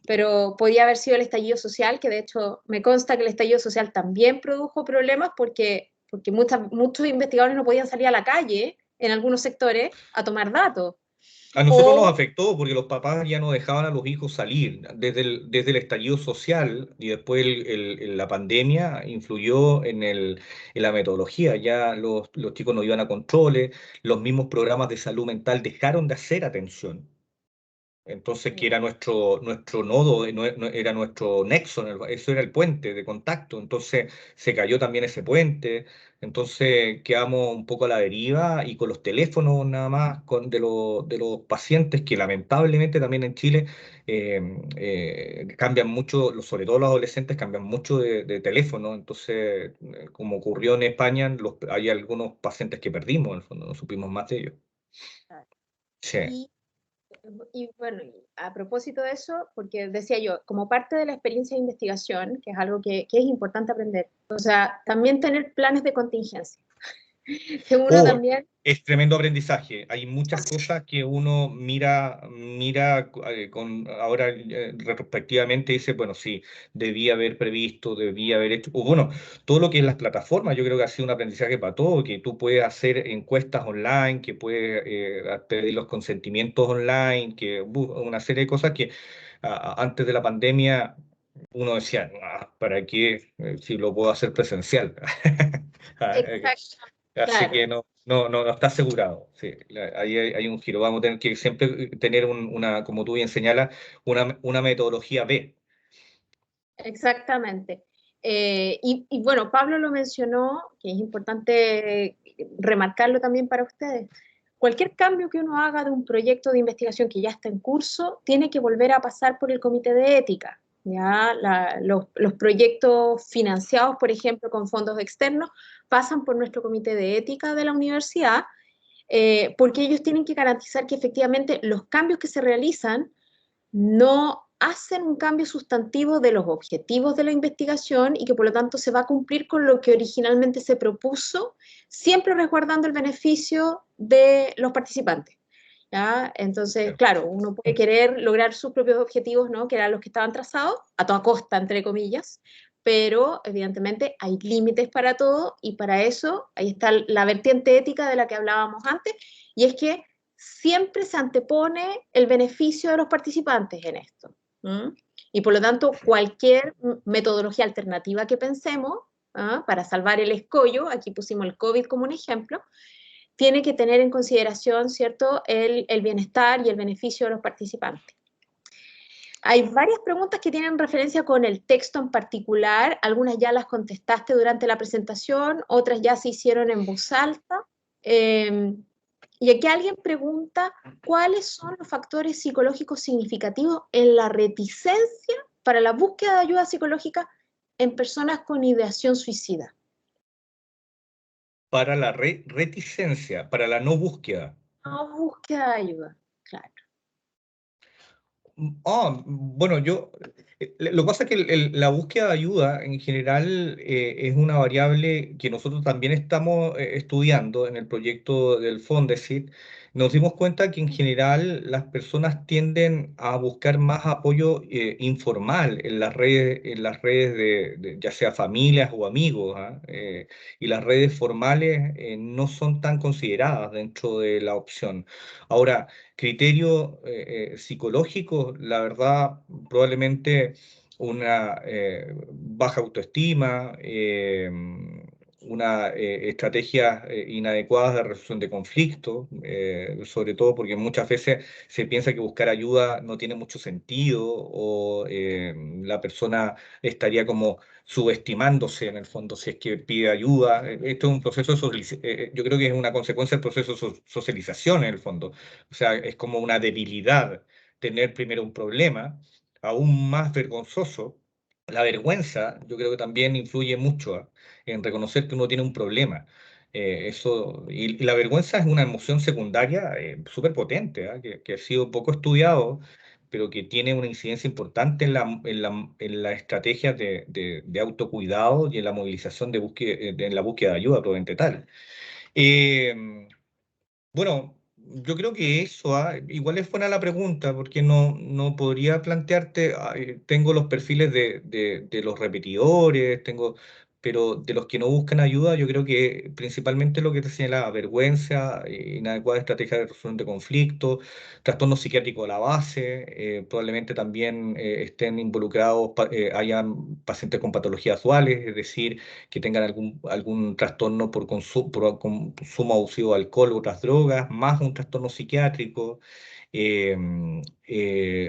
pero podía haber sido el estallido social, que de hecho me consta que el estallido social también produjo problemas porque muchos investigadores no podían salir a la calle en algunos sectores a tomar datos. A nosotros nos O, afectó porque los papás ya no dejaban a los hijos salir. Desde el estallido social y después la pandemia influyó en la metodología. Ya los chicos no iban a controles, los mismos programas de salud mental dejaron de hacer atención. Entonces, que era nuestro nodo, era nuestro nexo, eso era el puente de contacto. Entonces, se cayó también ese puente. Entonces, quedamos un poco a la deriva y con los teléfonos nada más de los pacientes que lamentablemente también en Chile cambian mucho, sobre todo los adolescentes cambian mucho de teléfono. Entonces, como ocurrió en España, hay algunos pacientes que perdimos, en el fondo, no supimos más de ellos. Sí. y, y bueno, a propósito de eso, porque decía yo, como parte de la experiencia de investigación, que es algo que es importante aprender, o sea, también tener planes de contingencia, que uno Oh, también. es tremendo aprendizaje. Hay muchas cosas que uno mira ahora retrospectivamente y dice, bueno, sí, debía haber previsto, debía haber hecho. O bueno, todo lo que es las plataformas, yo creo que ha sido un aprendizaje para todo, que tú puedes hacer encuestas online, que puedes pedir los consentimientos online, una serie de cosas que antes de la pandemia uno decía, "Ah, ¿para qué si lo puedo hacer presencial?" Exacto, Así claro. que no está asegurado. Sí, ahí hay un giro. Vamos a tener que siempre tener como tú bien señalas, una metodología B. Exactamente. Y bueno, Pablo lo mencionó, que es importante remarcarlo también para ustedes. Cualquier cambio que uno haga de un proyecto de investigación que ya está en curso, tiene que volver a pasar por el comité de ética. ¿Ya? Los proyectos financiados, por ejemplo, con fondos externos, pasan por nuestro comité de ética de la universidad, porque ellos tienen que garantizar que efectivamente los cambios que se realizan no hacen un cambio sustantivo de los objetivos de la investigación y que por lo tanto se va a cumplir con lo que originalmente se propuso, siempre resguardando el beneficio de los participantes. ¿Ya? Entonces, claro, uno puede querer lograr sus propios objetivos, ¿no? Que eran los que estaban trazados, a toda costa, entre comillas, pero evidentemente hay límites para todo y para eso ahí está la vertiente ética de la que hablábamos antes, y es que siempre se antepone el beneficio de los participantes en esto. ¿Mm? Y por lo tanto, cualquier metodología alternativa que pensemos, ¿ah? Para salvar el escollo, aquí pusimos el COVID como un ejemplo, tiene que tener en consideración, ¿cierto?, el bienestar y el beneficio de los participantes. Hay varias preguntas que tienen referencia con el texto en particular, algunas ya las contestaste durante la presentación, otras ya se hicieron en voz alta. Y aquí alguien pregunta, ¿cuáles son los factores psicológicos significativos en la reticencia para la búsqueda de ayuda psicológica en personas con ideación suicida? Para la reticencia, para la no búsqueda. No búsqueda de ayuda, claro. Bueno, lo que pasa es que la búsqueda de ayuda en general es una variable que nosotros también estamos estudiando en el proyecto del Fondesit. Nos dimos cuenta que en general las personas tienden a buscar más apoyo informal en las redes ya sea familias o amigos, ¿ah? Y las redes formales no son tan consideradas dentro de la opción. Ahora, criterios psicológicos, la verdad, probablemente una baja autoestima, una estrategia inadecuada de resolución de conflictos, sobre todo porque muchas veces se piensa que buscar ayuda no tiene mucho sentido o la persona estaría como subestimándose en el fondo si es que pide ayuda. Esto es un proceso, yo creo que es una consecuencia del proceso de socialización en el fondo. O sea, es como una debilidad tener primero un problema, aún más vergonzoso. La vergüenza, yo creo que también influye mucho en reconocer que uno tiene un problema. Y la vergüenza es una emoción secundaria súper potente, que ha sido poco estudiado, pero que tiene una incidencia importante en la estrategia de autocuidado y en la movilización en la búsqueda de ayuda probablemente tal. Eh, bueno, yo creo que eso, igual es buena la pregunta, porque no podría plantearte, tengo los perfiles de los repetidores, pero de los que no buscan ayuda, yo creo que principalmente lo que te señala, vergüenza, inadecuada estrategia de resolución de conflictos, trastorno psiquiátrico a la base, probablemente también estén involucrados, hayan pacientes con patologías duales, es decir, que tengan algún trastorno por consumo abusivo de alcohol u otras drogas, más un trastorno psiquiátrico, eh,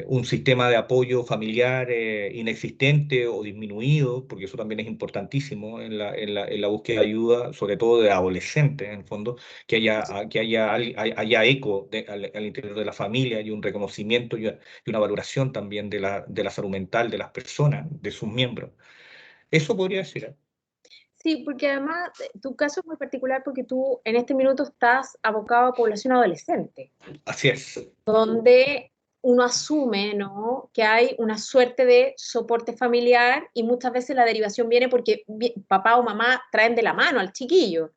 un sistema de apoyo familiar inexistente o disminuido, porque eso también es importantísimo en la búsqueda de ayuda, sobre todo de adolescentes, en el fondo, haya eco al interior de la familia y un reconocimiento y una valoración también de la salud mental de las personas, de sus miembros. Eso podría decir. Sí, porque además tu caso es muy particular porque tú en este minuto estás abocado a población adolescente, Así es. donde uno asume, ¿no?, que hay una suerte de soporte familiar y muchas veces la derivación viene porque papá o mamá traen de la mano al chiquillo.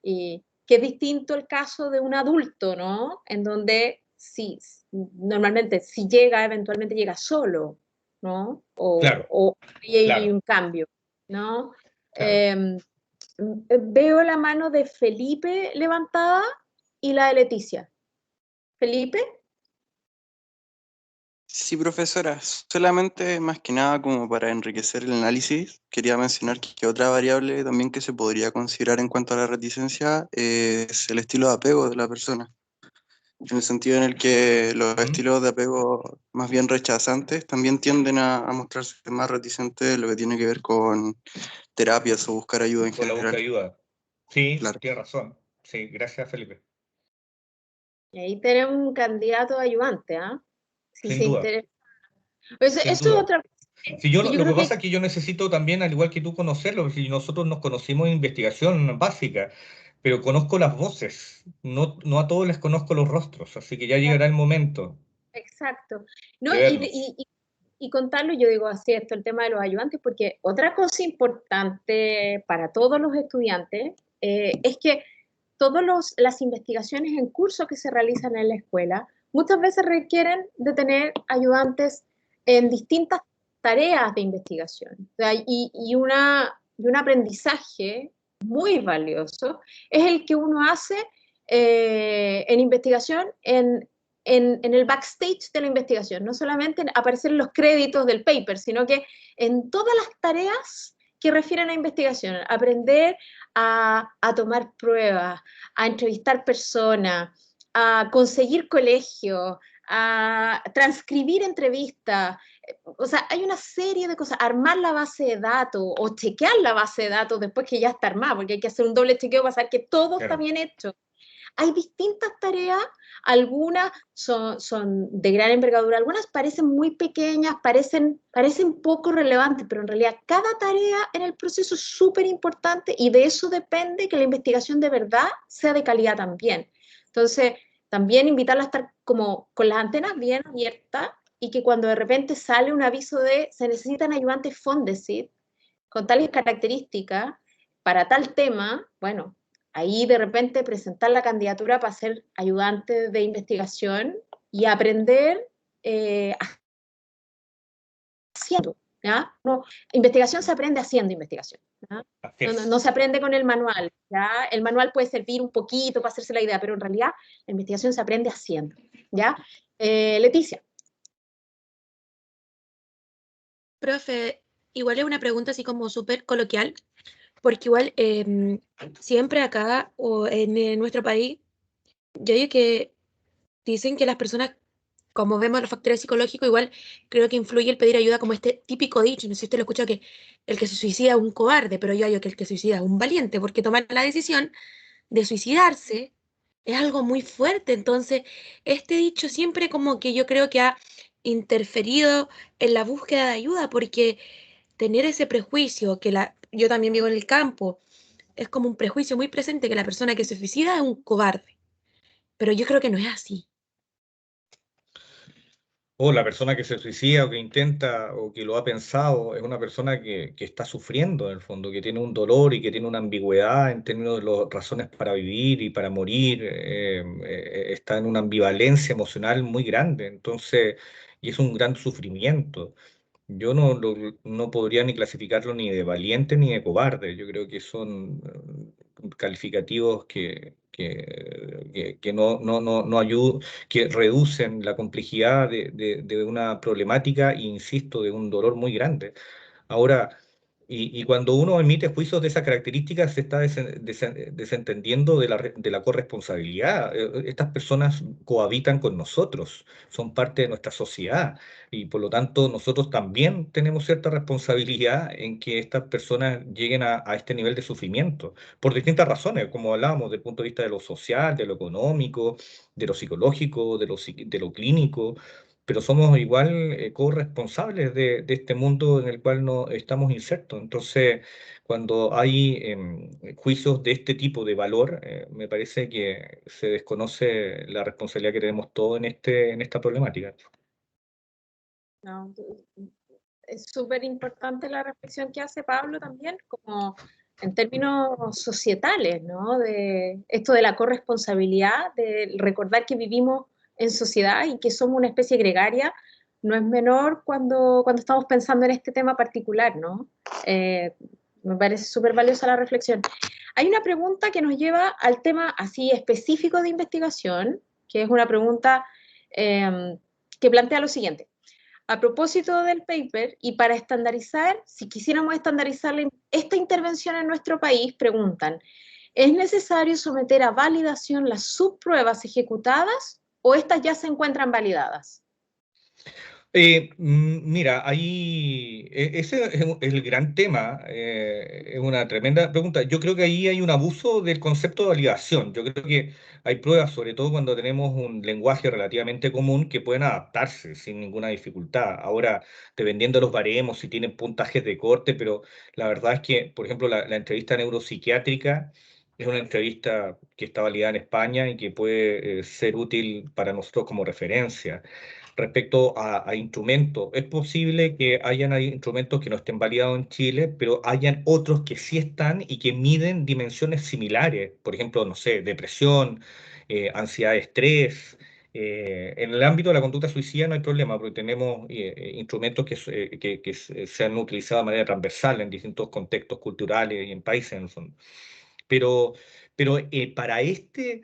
Y que es distinto el caso de un adulto, ¿no? En donde sí, normalmente si llega, eventualmente llega solo, ¿no? Claro, O ahí hay claro, un cambio, ¿no? claro. Eh, veo la mano de Felipe levantada y la de Leticia. Felipe, Sí, profesora, solamente más que nada como para enriquecer el análisis, quería mencionar que otra variable también que se podría considerar en cuanto a la reticencia es el estilo de apego de la persona, en el sentido en el que los ¿Mm? estilos de apego más bien rechazantes también tienden a mostrarse más reticentes de lo que tiene que ver con terapias o buscar ayuda en Con la búsqueda general. de ayuda. Sí, Claro. tiene razón. Sí, gracias, Felipe. y ahí tenemos un candidato ayudante, ¿ah? Si Sin se duda, interesa. Eso sin es duda. otra Si yo, que yo lo que creo pasa que es que yo necesito también, al igual que tú, conocerlo, si nosotros nos conocimos en investigación básica, pero conozco las voces, no a todos les conozco los rostros, así que ya llegará el momento exacto. ¿No? de verlos. Y contarlo, yo digo así, esto, el tema de los ayudantes, porque otra cosa importante para todos los estudiantes es que todas las investigaciones en curso que se realizan en la escuela muchas veces requieren de tener ayudantes en distintas tareas de investigación. O sea, y un aprendizaje muy valioso es el que uno hace en investigación en el backstage de la investigación, no solamente aparecer en los créditos del paper, sino que en todas las tareas que refieren a investigación, aprender a tomar pruebas, a entrevistar personas, a conseguir colegio, a transcribir entrevistas. O sea, hay una serie de cosas, armar la base de datos o chequear la base de datos después que ya está armada, porque hay que hacer un doble chequeo para saber que todo está Claro, bien hecho. hay distintas tareas, algunas son de gran envergadura, algunas parecen muy pequeñas, parecen poco relevantes, pero en realidad cada tarea en el proceso es súper importante y de eso depende que la investigación de verdad sea de calidad también. Entonces, también invitarla a estar como con las antenas bien abiertas y que cuando de repente sale un aviso de se necesitan ayudantes Fondesit con tales características para tal tema, bueno, ahí de repente presentar la candidatura para ser ayudante de investigación y aprender haciendo. ¿Ya? No, investigación se aprende haciendo investigación. ¿Ya? No se aprende con el manual. ¿Ya? El manual puede servir un poquito para hacerse la idea, pero en realidad la investigación se aprende haciendo. ¿Ya? Leticia. Profe, igual es una pregunta así como súper coloquial, porque igual siempre acá o en nuestro país, yo digo que dicen que las personas, como vemos los factores psicológicos, igual creo que influye el pedir ayuda como este típico dicho, no sé si usted lo escucha, que el que se suicida es un cobarde, pero yo digo que el que se suicida es un valiente, porque tomar la decisión de suicidarse es algo muy fuerte. Entonces, este dicho siempre como que yo creo que ha interferido en la búsqueda de ayuda, porque tener ese prejuicio, yo también vivo en el campo, es como un prejuicio muy presente que la persona que se suicida es un cobarde, pero yo creo que no es así. O la persona que se suicida o que intenta o que lo ha pensado es una persona que está sufriendo en el fondo, que tiene un dolor y que tiene una ambigüedad en términos de las razones para vivir y para morir, está en una ambivalencia emocional muy grande, entonces, y es un gran sufrimiento. Yo no podría ni clasificarlo ni de valiente ni de cobarde. Yo creo que son calificativos que no ayudan, que reducen la complejidad de una problemática e, insisto, de un dolor muy grande. Ahora, y cuando uno emite juicios de esas características, se está desentendiendo de la corresponsabilidad. Estas personas cohabitan con nosotros, son parte de nuestra sociedad y por lo tanto nosotros también tenemos cierta responsabilidad en que estas personas lleguen a este nivel de sufrimiento, por distintas razones, como hablábamos, desde el punto de vista de lo social, de lo económico, de lo psicológico, de lo clínico, pero somos igual corresponsables de este mundo en el cual no estamos insertos. Entonces, cuando hay juicios de este tipo de valor, me parece que se desconoce la responsabilidad que tenemos todos en esta problemática. No, es súper importante la reflexión que hace Pablo también, como en términos societales, ¿no? De esto de la corresponsabilidad, de recordar que vivimos en sociedad y que somos una especie gregaria, no es menor cuando estamos pensando en este tema particular, ¿no? Me parece súper valiosa la reflexión. Hay una pregunta que nos lleva al tema así específico de investigación, que es una pregunta que plantea lo siguiente. A propósito del paper, y para estandarizar, si quisiéramos estandarizar esta intervención en nuestro país, preguntan, ¿es necesario someter a validación las subpruebas ejecutadas o estas ya se encuentran validadas? Mira, ese es el gran tema, es una tremenda pregunta. Yo creo que ahí hay un abuso del concepto de validación. Yo creo que hay pruebas, sobre todo cuando tenemos un lenguaje relativamente común, que pueden adaptarse sin ninguna dificultad. Ahora, dependiendo de los baremos, si tienen puntajes de corte, pero la verdad es que, por ejemplo, la entrevista neuropsiquiátrica es una entrevista que está validada en España y que puede ser útil para nosotros como referencia. Respecto a instrumentos, es posible que hayan instrumentos que no estén validados en Chile, pero hayan otros que sí están y que miden dimensiones similares. Por ejemplo, no sé, depresión, ansiedad, estrés. En el ámbito de la conducta suicida no hay problema, porque tenemos instrumentos que se han utilizado de manera transversal en distintos contextos culturales y en países en el fondo. Pero, pero para este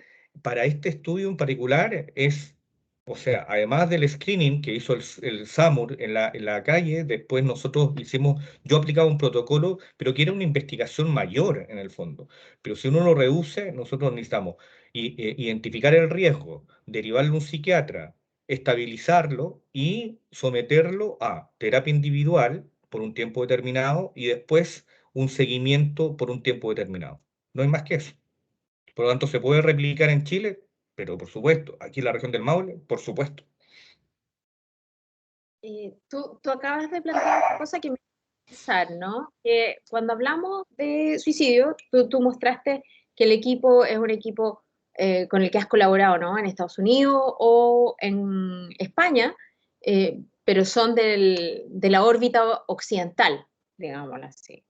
estudio en particular es, o sea, además del screening que hizo el SAMUR en la calle, después nosotros hicimos, yo aplicaba un protocolo, pero que era una investigación mayor en el fondo. Pero si uno lo reduce, nosotros necesitamos identificar el riesgo, derivarlo a un psiquiatra, estabilizarlo y someterlo a terapia individual por un tiempo determinado y después un seguimiento por un tiempo determinado. No hay más que eso. Por lo tanto, ¿se puede replicar en Chile? Pero por supuesto, aquí en la región del Maule, por supuesto. Tú acabas de plantear una cosa que me hace pensar, ¿no? Que cuando hablamos de suicidio, tú mostraste que el equipo es un equipo con el que has colaborado, ¿no? En Estados Unidos o en España, pero son de la órbita occidental, digámoslo así.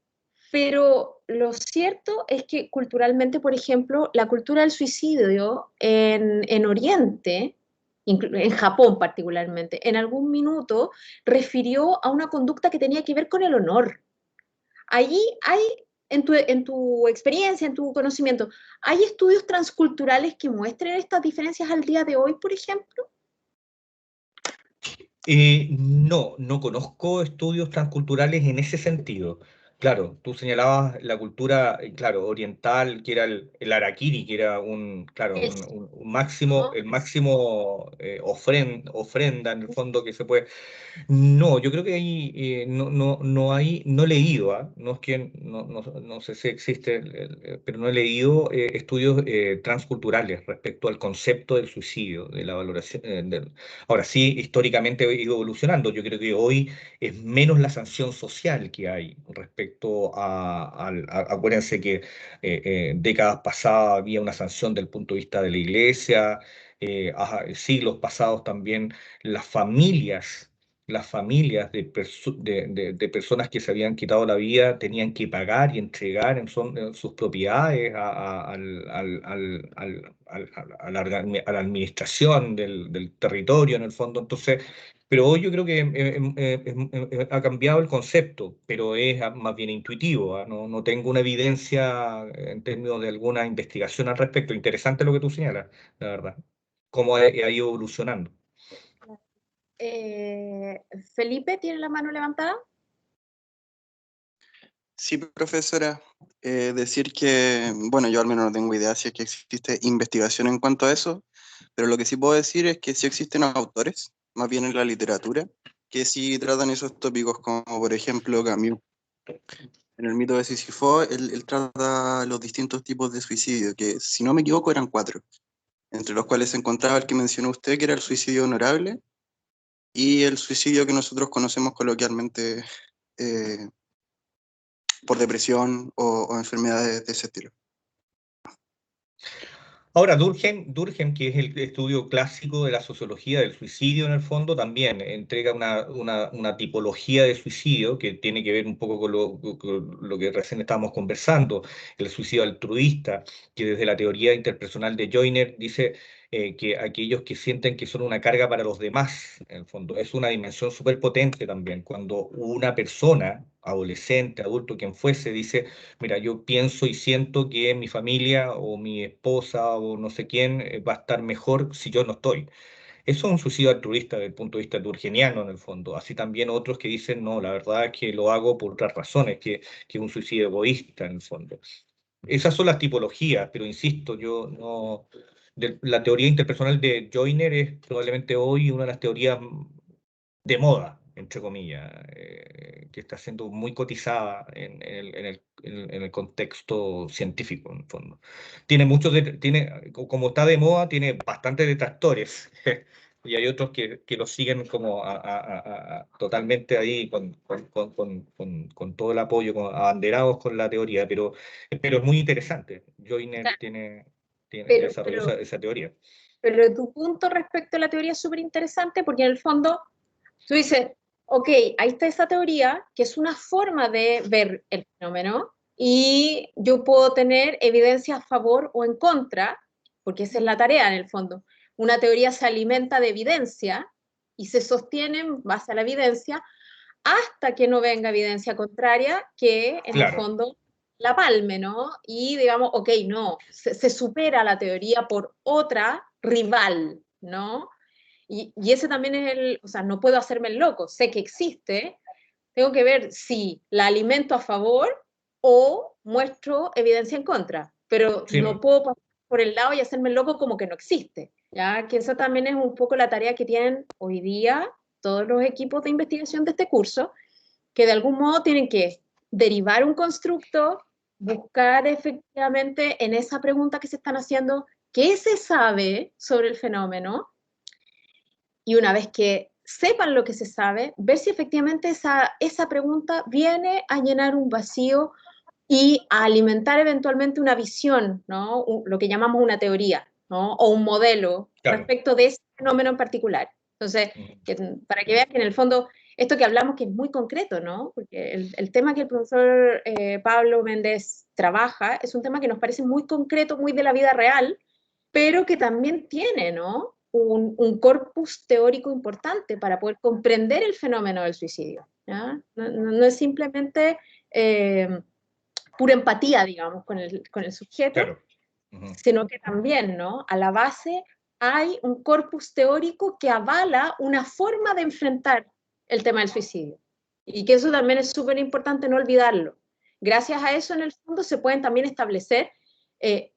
Pero lo cierto es que culturalmente, por ejemplo, la cultura del suicidio en Oriente, en Japón particularmente, en algún minuto refirió a una conducta que tenía que ver con el honor. Allí hay, en tu experiencia, en tu conocimiento, ¿hay estudios transculturales que muestren estas diferencias al día de hoy, por ejemplo? No, no conozco estudios transculturales en ese sentido. Claro, tú señalabas la cultura, claro, oriental, que era el harakiri, que era claro, El, un máximo, ¿no? el máximo ofrenda en el fondo que se puede. No, yo creo que ahí no hay, no he leído, ¿ah? No es que no sé si existe, pero no he leído estudios transculturales respecto al concepto del suicidio, de la valoración. Ahora sí, históricamente ha ido evolucionando. Yo creo que hoy es menos la sanción social que hay respecto acuérdense que décadas pasadas había una sanción del punto de vista de la iglesia, siglos pasados también las familias de personas que se habían quitado la vida tenían que pagar y entregar en sus propiedades a la administración del territorio, en el fondo. Entonces, pero hoy yo creo que ha cambiado el concepto, pero es más bien intuitivo, ¿ah? No tengo una evidencia en términos de alguna investigación al respecto. Interesante lo que tú señalas, la verdad, cómo ha ido evolucionando. Felipe, ¿tiene la mano levantada? Sí, profesora, decir que, bueno, yo al menos no tengo idea si es que existe investigación en cuanto a eso, pero lo que sí puedo decir es que sí existen autores, más bien en la literatura, que sí tratan esos tópicos como, por ejemplo, Camus. En el mito de Sísifo, él trata los distintos tipos de suicidio, que si no me equivoco eran 4, entre los cuales se encontraba el que mencionó usted, que era el suicidio honorable, y el suicidio que nosotros conocemos coloquialmente eh, por depresión o enfermedades de ese estilo. Ahora, Durkheim, que es el estudio clásico de la sociología del suicidio en el fondo, también entrega una tipología de suicidio que tiene que ver un poco con lo que recién estábamos conversando, el suicidio altruista, que desde la teoría interpersonal de Joyner dice que aquellos que sienten que son una carga para los demás, en el fondo, es una dimensión súper potente también, cuando una persona, adolescente, adulto, quien fuese, dice: mira, yo pienso y siento que mi familia o mi esposa o no sé quién va a estar mejor si yo no estoy. Eso es un suicidio altruista desde el punto de vista durkheimiano en el fondo. Así también otros que dicen, no, la verdad es que lo hago por otras razones, que es un suicidio egoísta en el fondo. Esas son las tipologías, pero insisto, yo no... la teoría interpersonal de Joyner es probablemente hoy una de las teorías de moda, entre comillas, que está siendo muy cotizada en el contexto científico, en el fondo. Tiene como está de moda, tiene bastantes detractores. Y hay otros que lo siguen como totalmente ahí con todo el apoyo, abanderados con la teoría, pero es muy interesante. Joyner Pero, desarrolló pero, esa teoría. pero tu punto respecto a la teoría es súper interesante porque en el fondo tú dices, ok, ahí está esa teoría que es una forma de ver el fenómeno y yo puedo tener evidencia a favor o en contra, porque esa es la tarea en el fondo. Una teoría se alimenta de evidencia y se sostiene en base a la evidencia hasta que no venga evidencia contraria que en el Claro. fondo la palme, ¿no? Y digamos, ok, no, se supera la teoría por otra rival, ¿no? Y ese también es o sea, no puedo hacerme el loco, sé que existe, tengo que ver si la alimento a favor o muestro evidencia en contra, pero Sí, no puedo pasar por el lado y hacerme el loco como que no existe, ¿ya? Que esa también es un poco la tarea que tienen hoy día todos los equipos de investigación de este curso, que de algún modo tienen que derivar un constructo, buscar efectivamente en esa pregunta que se están haciendo, ¿qué se sabe sobre el fenómeno? Y una vez que sepan lo que se sabe, ver si efectivamente esa pregunta viene a llenar un vacío y a alimentar eventualmente una visión, ¿no? Lo que llamamos una teoría, ¿no? O un modelo Claro. respecto de ese fenómeno en particular. Entonces, para que vean que en el fondo, esto que hablamos que es muy concreto, ¿no? Porque el tema que el profesor Pablo Méndez trabaja es un tema que nos parece muy concreto, muy de la vida real, pero que también tiene, ¿no? Un corpus teórico importante para poder comprender el fenómeno del suicidio. ¿Ya? No es simplemente pura empatía, digamos, con el sujeto, Claro. sino que también, ¿no? A la base hay un corpus teórico que avala una forma de enfrentar el tema del suicidio. Y que eso también es súper importante no olvidarlo. Gracias a eso, en el fondo, se pueden también establecer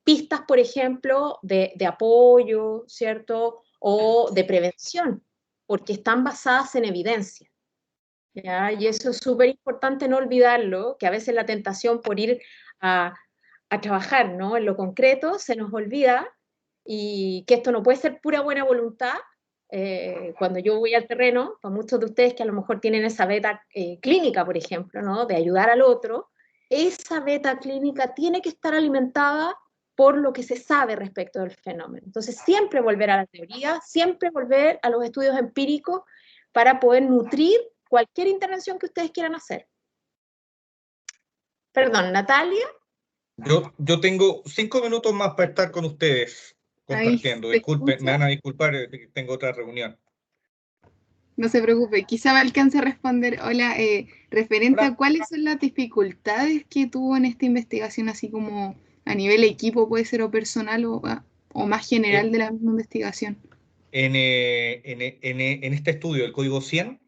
pistas, por ejemplo, de apoyo, ¿cierto? O de prevención, porque están basadas en evidencia. ¿Ya? Y eso es súper importante no olvidarlo, que a veces la tentación por ir a trabajar, ¿no? En lo concreto se nos olvida y que esto no puede ser pura buena voluntad. Cuando yo voy al terreno, para muchos de ustedes que a lo mejor tienen esa beta clínica, por ejemplo, ¿no? De ayudar al otro, esa beta clínica tiene que estar alimentada por lo que se sabe respecto del fenómeno. Entonces, siempre volver a la teoría, siempre volver a los estudios empíricos para poder nutrir cualquier intervención que ustedes quieran hacer. Perdón, Natalia. Yo tengo 5 minutos más para estar con ustedes Ahí compartiendo. se Disculpen, me escucha. van a disculpar, tengo otra reunión. No se preocupe, quizá me alcance a responder. Hola, referente Hola. a cuáles son las dificultades que tuvo en esta investigación, así como a nivel equipo puede ser o personal o más general Eh, de la misma investigación. en este estudio, el código 100,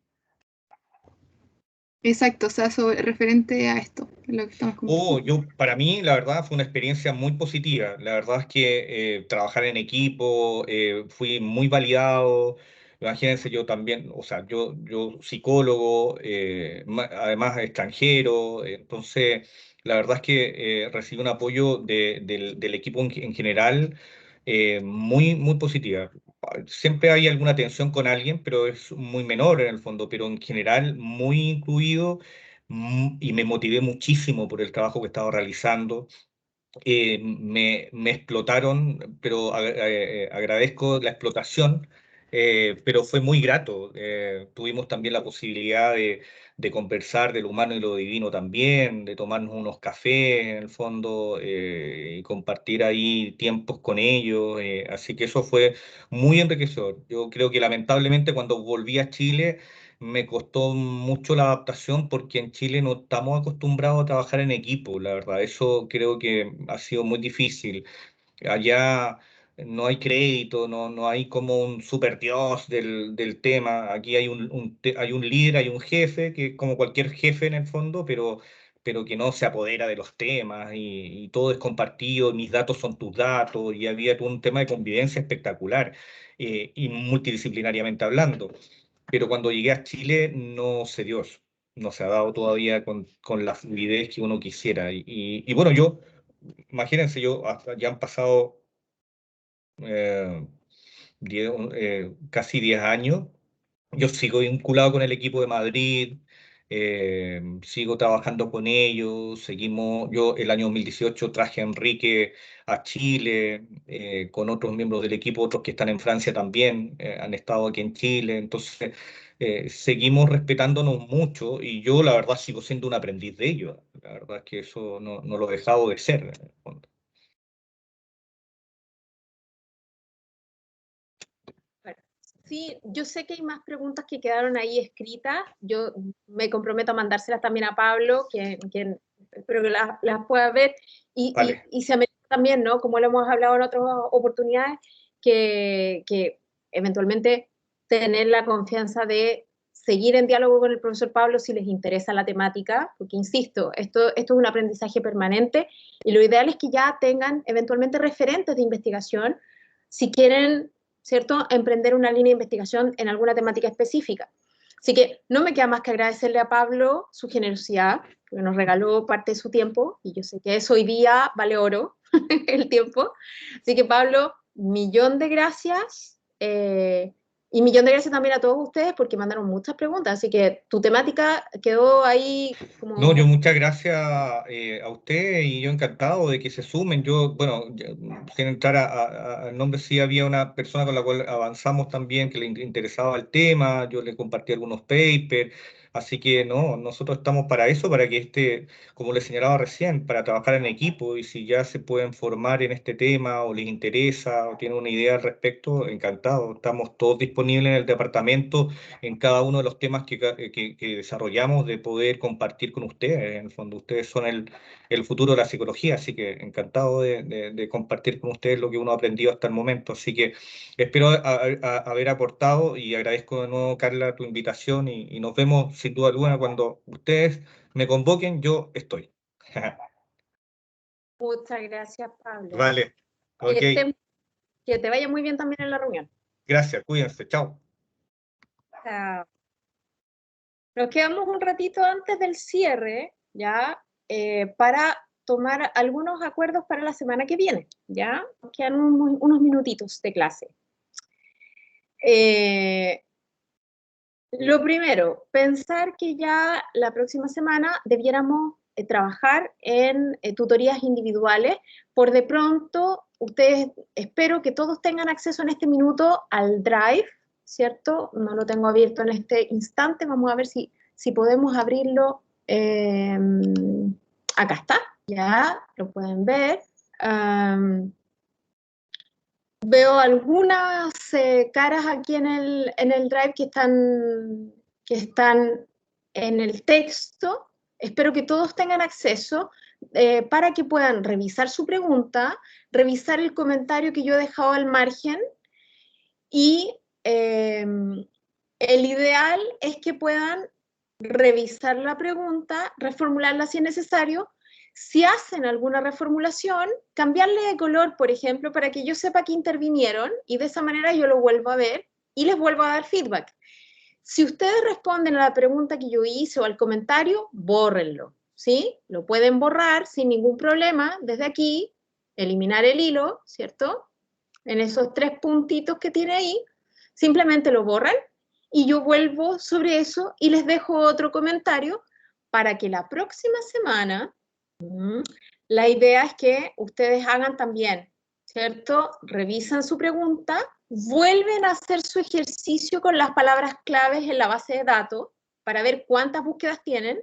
Exacto, o sea, referente a esto, es lo que estamos conversando. para mí, la verdad, fue una experiencia muy positiva. La verdad es que trabajar en equipo, fui muy validado. Imagínense, yo también, o sea, yo psicólogo, además extranjero, entonces, la verdad es que recibí un apoyo del equipo en general muy, muy positiva. Siempre hay alguna tensión con alguien, pero es muy menor en el fondo, pero en general muy incluido, y me motivé muchísimo por el trabajo que estaba realizando. Me explotaron, pero agradezco la explotación, pero fue muy grato. Tuvimos también la posibilidad de conversar de lo humano y lo divino también, de tomarnos unos cafés en el fondo, y compartir ahí tiempos con ellos. Así que eso fue muy enriquecedor. Yo creo que lamentablemente cuando volví a Chile me costó mucho la adaptación porque en Chile no estamos acostumbrados a trabajar en equipo, la verdad. Eso creo que ha sido muy difícil. Allá no hay crédito, no hay como un super dios del tema. Aquí hay hay un líder, hay un jefe, que es como cualquier jefe en el fondo, pero que no se apodera de los temas y todo es compartido, mis datos son tus datos, y había todo un tema de convivencia espectacular, y multidisciplinariamente hablando. Pero cuando llegué a Chile no se dio eso, no se ha dado todavía con la fluidez que uno quisiera. Y bueno, imagínense, ya han pasado eh, casi 10 años. Yo sigo vinculado con el equipo de Madrid, sigo trabajando con ellos, yo el año 2018 traje a Enrique a Chile, con otros miembros del equipo, otros que están en Francia también, han estado aquí en Chile. Entonces seguimos respetándonos mucho, y yo la verdad sigo siendo un aprendiz de ellos. La verdad es que eso no lo he dejado de ser, en el fondo. Bueno, sí, yo sé que hay más preguntas que quedaron ahí escritas. Yo me comprometo a mandárselas también a Pablo, que espero que las pueda ver. Vale. Y se amerita también, ¿no? Como lo hemos hablado en otras oportunidades, que eventualmente tener la confianza de seguir en diálogo con el profesor Pablo si les interesa la temática, porque insisto, esto es un aprendizaje permanente y lo ideal es que ya tengan eventualmente referentes de investigación si quieren, ¿cierto?, emprender una línea de investigación en alguna temática específica. Así que no me queda más que agradecerle a Pablo su generosidad, porque nos regaló parte de su tiempo, y yo sé que eso hoy día vale oro, el tiempo. Así que Pablo, millón de gracias. Y millón de gracias también a todos ustedes porque mandaron muchas preguntas, así que tu temática quedó ahí No, yo como... muchas gracias a usted y yo encantado de que se sumen. Yo, bueno, sin entrar al nombre, sí había una persona con la cual avanzamos también que le interesaba el tema, yo le compartí algunos papers, así que no, nosotros estamos para eso, para que como le señalaba recién, para trabajar en equipo y si ya se pueden formar en este tema o les interesa o tienen una idea al respecto, encantado. Estamos todos disponibles en el departamento en cada uno de los temas que desarrollamos de poder compartir con ustedes. En el fondo, ustedes son el futuro de la psicología, así que encantado de compartir con ustedes lo que uno ha aprendido hasta el momento. Así que espero haber aportado y agradezco de nuevo, Carla, tu invitación y nos vemos sin duda alguna cuando ustedes me convoquen, yo estoy. Muchas gracias, Pablo. Vale, ok, Que te vaya muy bien también en la reunión. gracias, cuídense, chao. Chao. Nos quedamos un ratito antes del cierre, ¿ya? Para tomar algunos acuerdos para la semana que viene, ¿ya? Nos quedan unos minutitos de clase. Lo primero, pensar que ya la próxima semana debiéramos trabajar en tutorías individuales. Por de pronto, ustedes, espero que todos tengan acceso en este minuto al Drive, ¿cierto? No lo tengo abierto en este instante, vamos a ver si podemos abrirlo. Acá está, ya lo pueden ver. Veo algunas caras aquí en el Drive que están en el texto. Espero que todos tengan acceso para que puedan revisar su pregunta, revisar el comentario que yo he dejado al margen y el ideal es que puedan revisar la pregunta, reformularla si es necesario. Si hacen alguna reformulación, cambiarle de color, por ejemplo, para que yo sepa que intervinieron y de esa manera yo lo vuelvo a ver y les vuelvo a dar feedback. Si ustedes responden a la pregunta que yo hice o al comentario, bórrenlo, ¿sí? Lo pueden borrar sin ningún problema desde aquí, eliminar el hilo, ¿cierto? En esos 3 puntitos que tiene ahí, simplemente lo borran y yo vuelvo sobre eso y les dejo otro comentario para que la próxima semana, la idea es que ustedes hagan también, ¿cierto? Revisan su pregunta, vuelven a hacer su ejercicio con las palabras claves en la base de datos para ver cuántas búsquedas tienen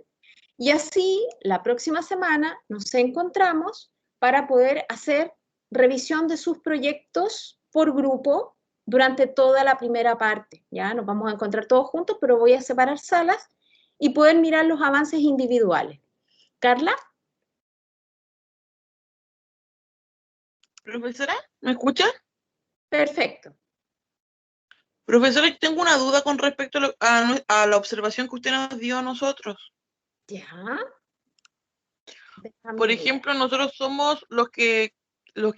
y así la próxima semana nos encontramos para poder hacer revisión de sus proyectos por grupo durante toda la primera parte. Ya nos vamos a encontrar todos juntos, pero voy a separar salas y poder mirar los avances individuales. Carla. Profesora, ¿me escucha? Perfecto. Profesora, tengo una duda con respecto a la observación que usted nos dio a nosotros. Ya. Por ejemplo, nosotros somos los que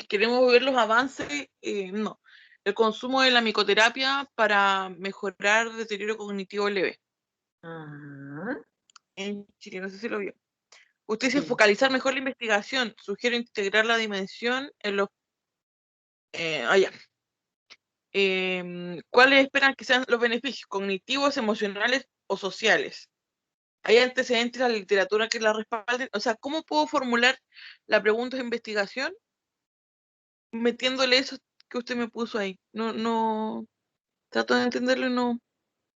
queremos ver los avances, no, el consumo de la micoterapia para mejorar deterioro cognitivo leve. En Chile, no sé si lo vio. Usted dice focalizar mejor la investigación, sugiere integrar la dimensión en los... ¿cuáles esperan que sean los beneficios cognitivos, emocionales o sociales? ¿Hay antecedentes a la literatura que la respalden? O sea, ¿cómo puedo formular la pregunta de investigación metiéndole eso que usted me puso ahí? No, trato de entenderlo y no...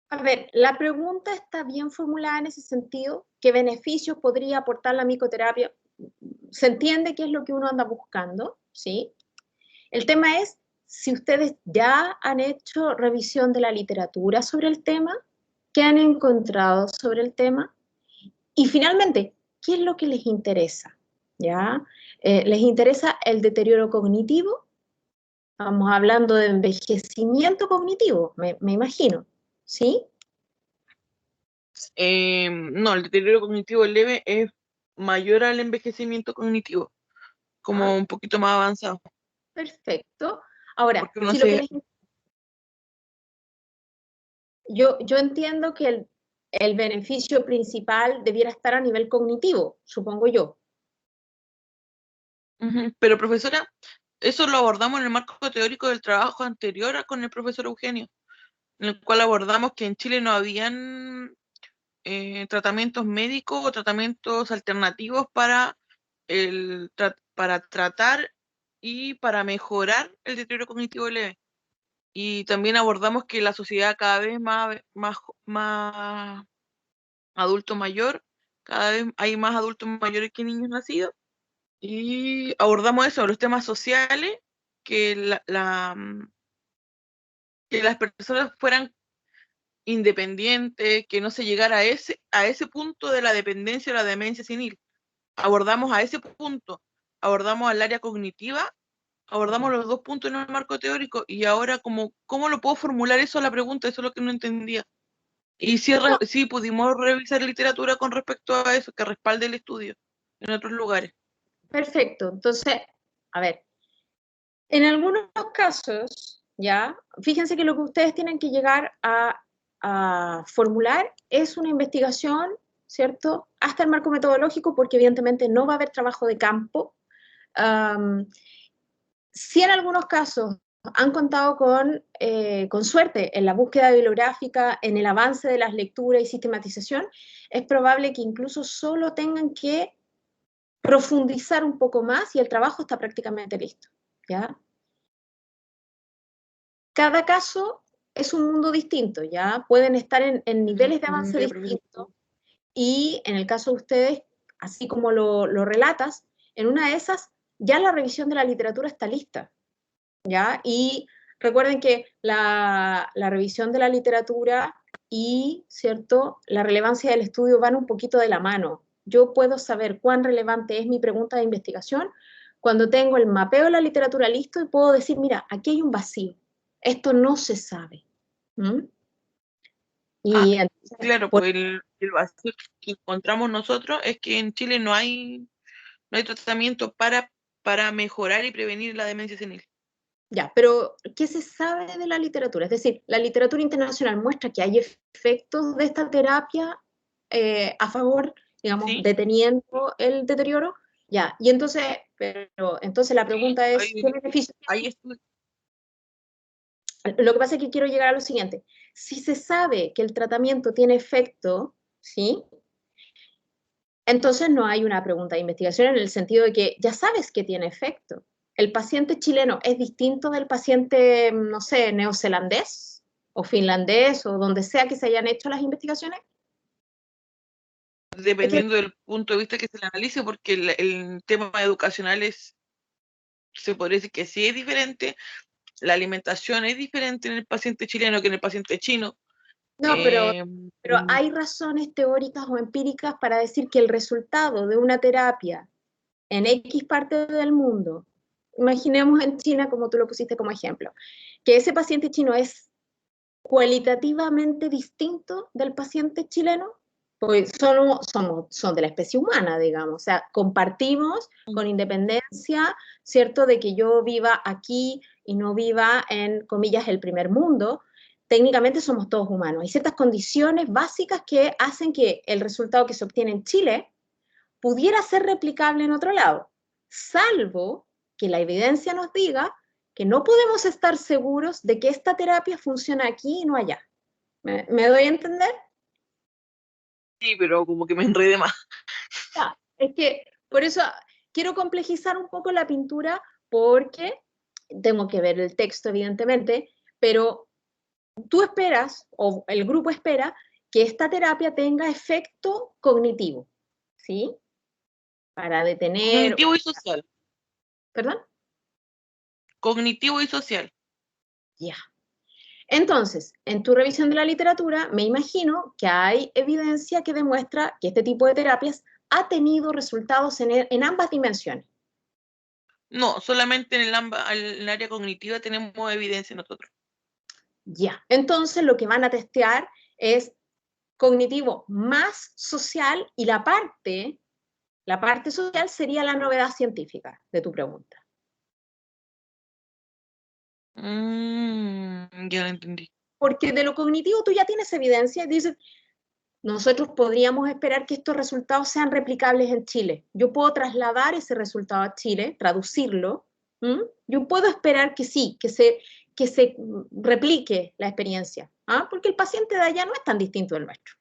A ver, la pregunta está bien formulada en ese sentido. ¿Qué beneficios podría aportar la micoterapia? Se entiende qué es lo que uno anda buscando, ¿sí? El tema es si ustedes ya han hecho revisión de la literatura sobre el tema, qué han encontrado sobre el tema y finalmente, ¿qué es lo que les interesa? ¿Ya? ¿Les interesa el deterioro cognitivo? Estamos hablando de envejecimiento cognitivo, me imagino, ¿sí? No, el deterioro cognitivo leve es mayor al envejecimiento cognitivo, como un poquito más avanzado. Perfecto. Ahora, Porque uno si lo que se... les... yo entiendo que el beneficio principal debiera estar a nivel cognitivo, supongo yo. Ujú. Pero profesora, eso lo abordamos en el marco teórico del trabajo anterior con el profesor Eugenio, en el cual abordamos que en Chile no habían tratamientos médicos o tratamientos alternativos para, para tratar y para mejorar el deterioro cognitivo leve. Y también abordamos que la sociedad cada vez más adulto mayor, cada vez hay más adultos mayores que niños nacidos, y abordamos eso, los temas sociales, que, que las personas fueran independientes, que no se llegara a ese punto de la dependencia o la demencia senil. Abordamos a ese punto, abordamos al área cognitiva, abordamos los dos puntos en el marco teórico, y ahora, ¿cómo lo puedo formular eso a la pregunta? Eso es lo que no entendía. Y sí pudimos revisar literatura con respecto a eso, que respalde el estudio en otros lugares. Perfecto. Entonces, a ver, en algunos casos, ya, fíjense que lo que ustedes tienen que llegar a formular es una investigación, ¿cierto? Hasta el marco metodológico, porque evidentemente no va a haber trabajo de campo. Si en algunos casos han contado con suerte en la búsqueda bibliográfica, en el avance de las lecturas y sistematización, es probable que incluso solo tengan que profundizar un poco más y el trabajo está prácticamente listo, ¿ya? Cada caso es un mundo distinto, ¿ya? Pueden estar en niveles de avance distintos y en el caso de ustedes, así como lo relatas, en una de esas ya la revisión de la literatura está lista, ¿ya? Y recuerden que la revisión de la literatura y, ¿cierto?, la relevancia del estudio van un poquito de la mano. Yo puedo saber cuán relevante es mi pregunta de investigación cuando tengo el mapeo de la literatura listo y puedo decir, mira, aquí hay un vacío, esto no se sabe. ¿Mm? Y entonces, Claro, por- pues el vacío que encontramos nosotros es que en Chile no hay tratamiento para mejorar y prevenir la demencia senil. ya, pero ¿qué se sabe de la literatura? Es decir, la literatura internacional muestra que hay efectos de esta terapia a favor, digamos, ¿Sí? deteniendo el deterioro. Ya, y entonces, pero entonces la Sí, pregunta es, ¿qué beneficios hay tiene? estudios. Lo que pasa es que quiero llegar a lo siguiente. Si se sabe que el tratamiento tiene efecto, ¿sí? Entonces no hay una pregunta de investigación en el sentido de que ya sabes que tiene efecto. ¿El paciente chileno es distinto del paciente, no sé, neozelandés o finlandés o donde sea que se hayan hecho las investigaciones? Es que, Dependiendo del punto de vista que se le analice, porque el tema educacional se podría decir que sí es diferente, la alimentación es diferente en el paciente chileno que en el paciente chino. no, pero hay razones teóricas o empíricas para decir que el resultado de una terapia en X parte del mundo, imaginemos en China como tú lo pusiste como ejemplo, que ese paciente chino es cualitativamente distinto del paciente chileno, pues son de la especie humana, digamos, o sea, compartimos con independencia, ¿cierto?, de que yo viva aquí y no viva en, comillas, el primer mundo, técnicamente somos todos humanos. Hay ciertas condiciones básicas que hacen que el resultado que se obtiene en Chile pudiera ser replicable en otro lado, salvo que la evidencia nos diga que no podemos estar seguros de que esta terapia funciona aquí y no allá. ¿Me doy a entender? Sí, pero como que me enredé más. Ya, es que por eso quiero complejizar un poco la pintura porque tengo que ver el texto, evidentemente, pero tú esperas, o el grupo espera, que esta terapia tenga efecto cognitivo, ¿sí? Para detener, Cognitivo y social. ¿perdón? Cognitivo y social. Ya. Entonces, en tu revisión de la literatura, me imagino que hay evidencia que demuestra que este tipo de terapias ha tenido resultados en ambas dimensiones. No, solamente en el área cognitiva tenemos evidencia nosotros. Ya. Entonces, lo que van a testear es cognitivo más social y la parte social sería la novedad científica de tu pregunta. Ya lo entendí. porque de lo cognitivo tú ya tienes evidencia y dices, nosotros podríamos esperar que estos resultados sean replicables en Chile. Yo puedo trasladar ese resultado a Chile, traducirlo. Yo puedo esperar que sí, que se replique la experiencia, porque el paciente de allá no es tan distinto del nuestro.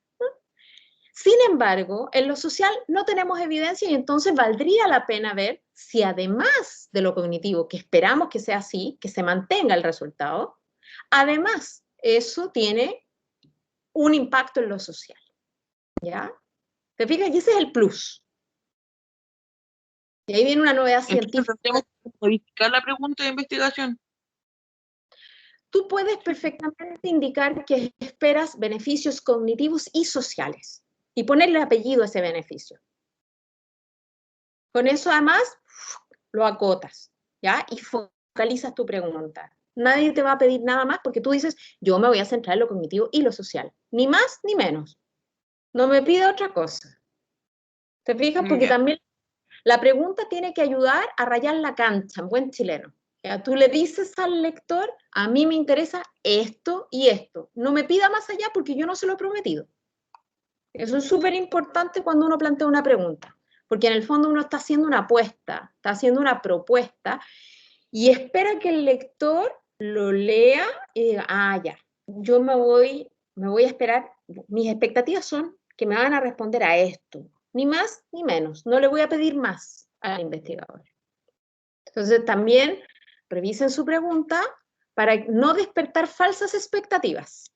Sin embargo, en lo social no tenemos evidencia y entonces valdría la pena ver si además de lo cognitivo, que esperamos que sea así, que se mantenga el resultado, además eso tiene un impacto en lo social. ¿Ya? ¿Te fijas? Y ese es el plus. Y ahí viene una novedad científica. Entonces tenemos que modificar la pregunta de investigación. Tú puedes perfectamente indicar que esperas beneficios cognitivos y sociales y ponerle apellido a ese beneficio. Con eso además lo acotas, ¿ya? Y focalizas tu pregunta. Nadie te va a pedir nada más porque tú dices, yo me voy a centrar en lo cognitivo y lo social. Ni más ni menos. No me pide otra cosa. ¿Te fijas? Porque también la pregunta tiene que ayudar a rayar la cancha, en buen chileno. ¿Ya? Tú le dices al lector, a mí me interesa esto y esto. No me pida más allá porque yo no se lo he prometido. Eso es súper importante cuando uno plantea una pregunta, porque en el fondo uno está haciendo una apuesta, está haciendo una propuesta y espera que el lector lo lea y diga, ya, yo me voy a esperar, mis expectativas son que me van a responder a esto, ni más ni menos, no le voy a pedir más al investigador. Entonces también revisen su pregunta para no despertar falsas expectativas.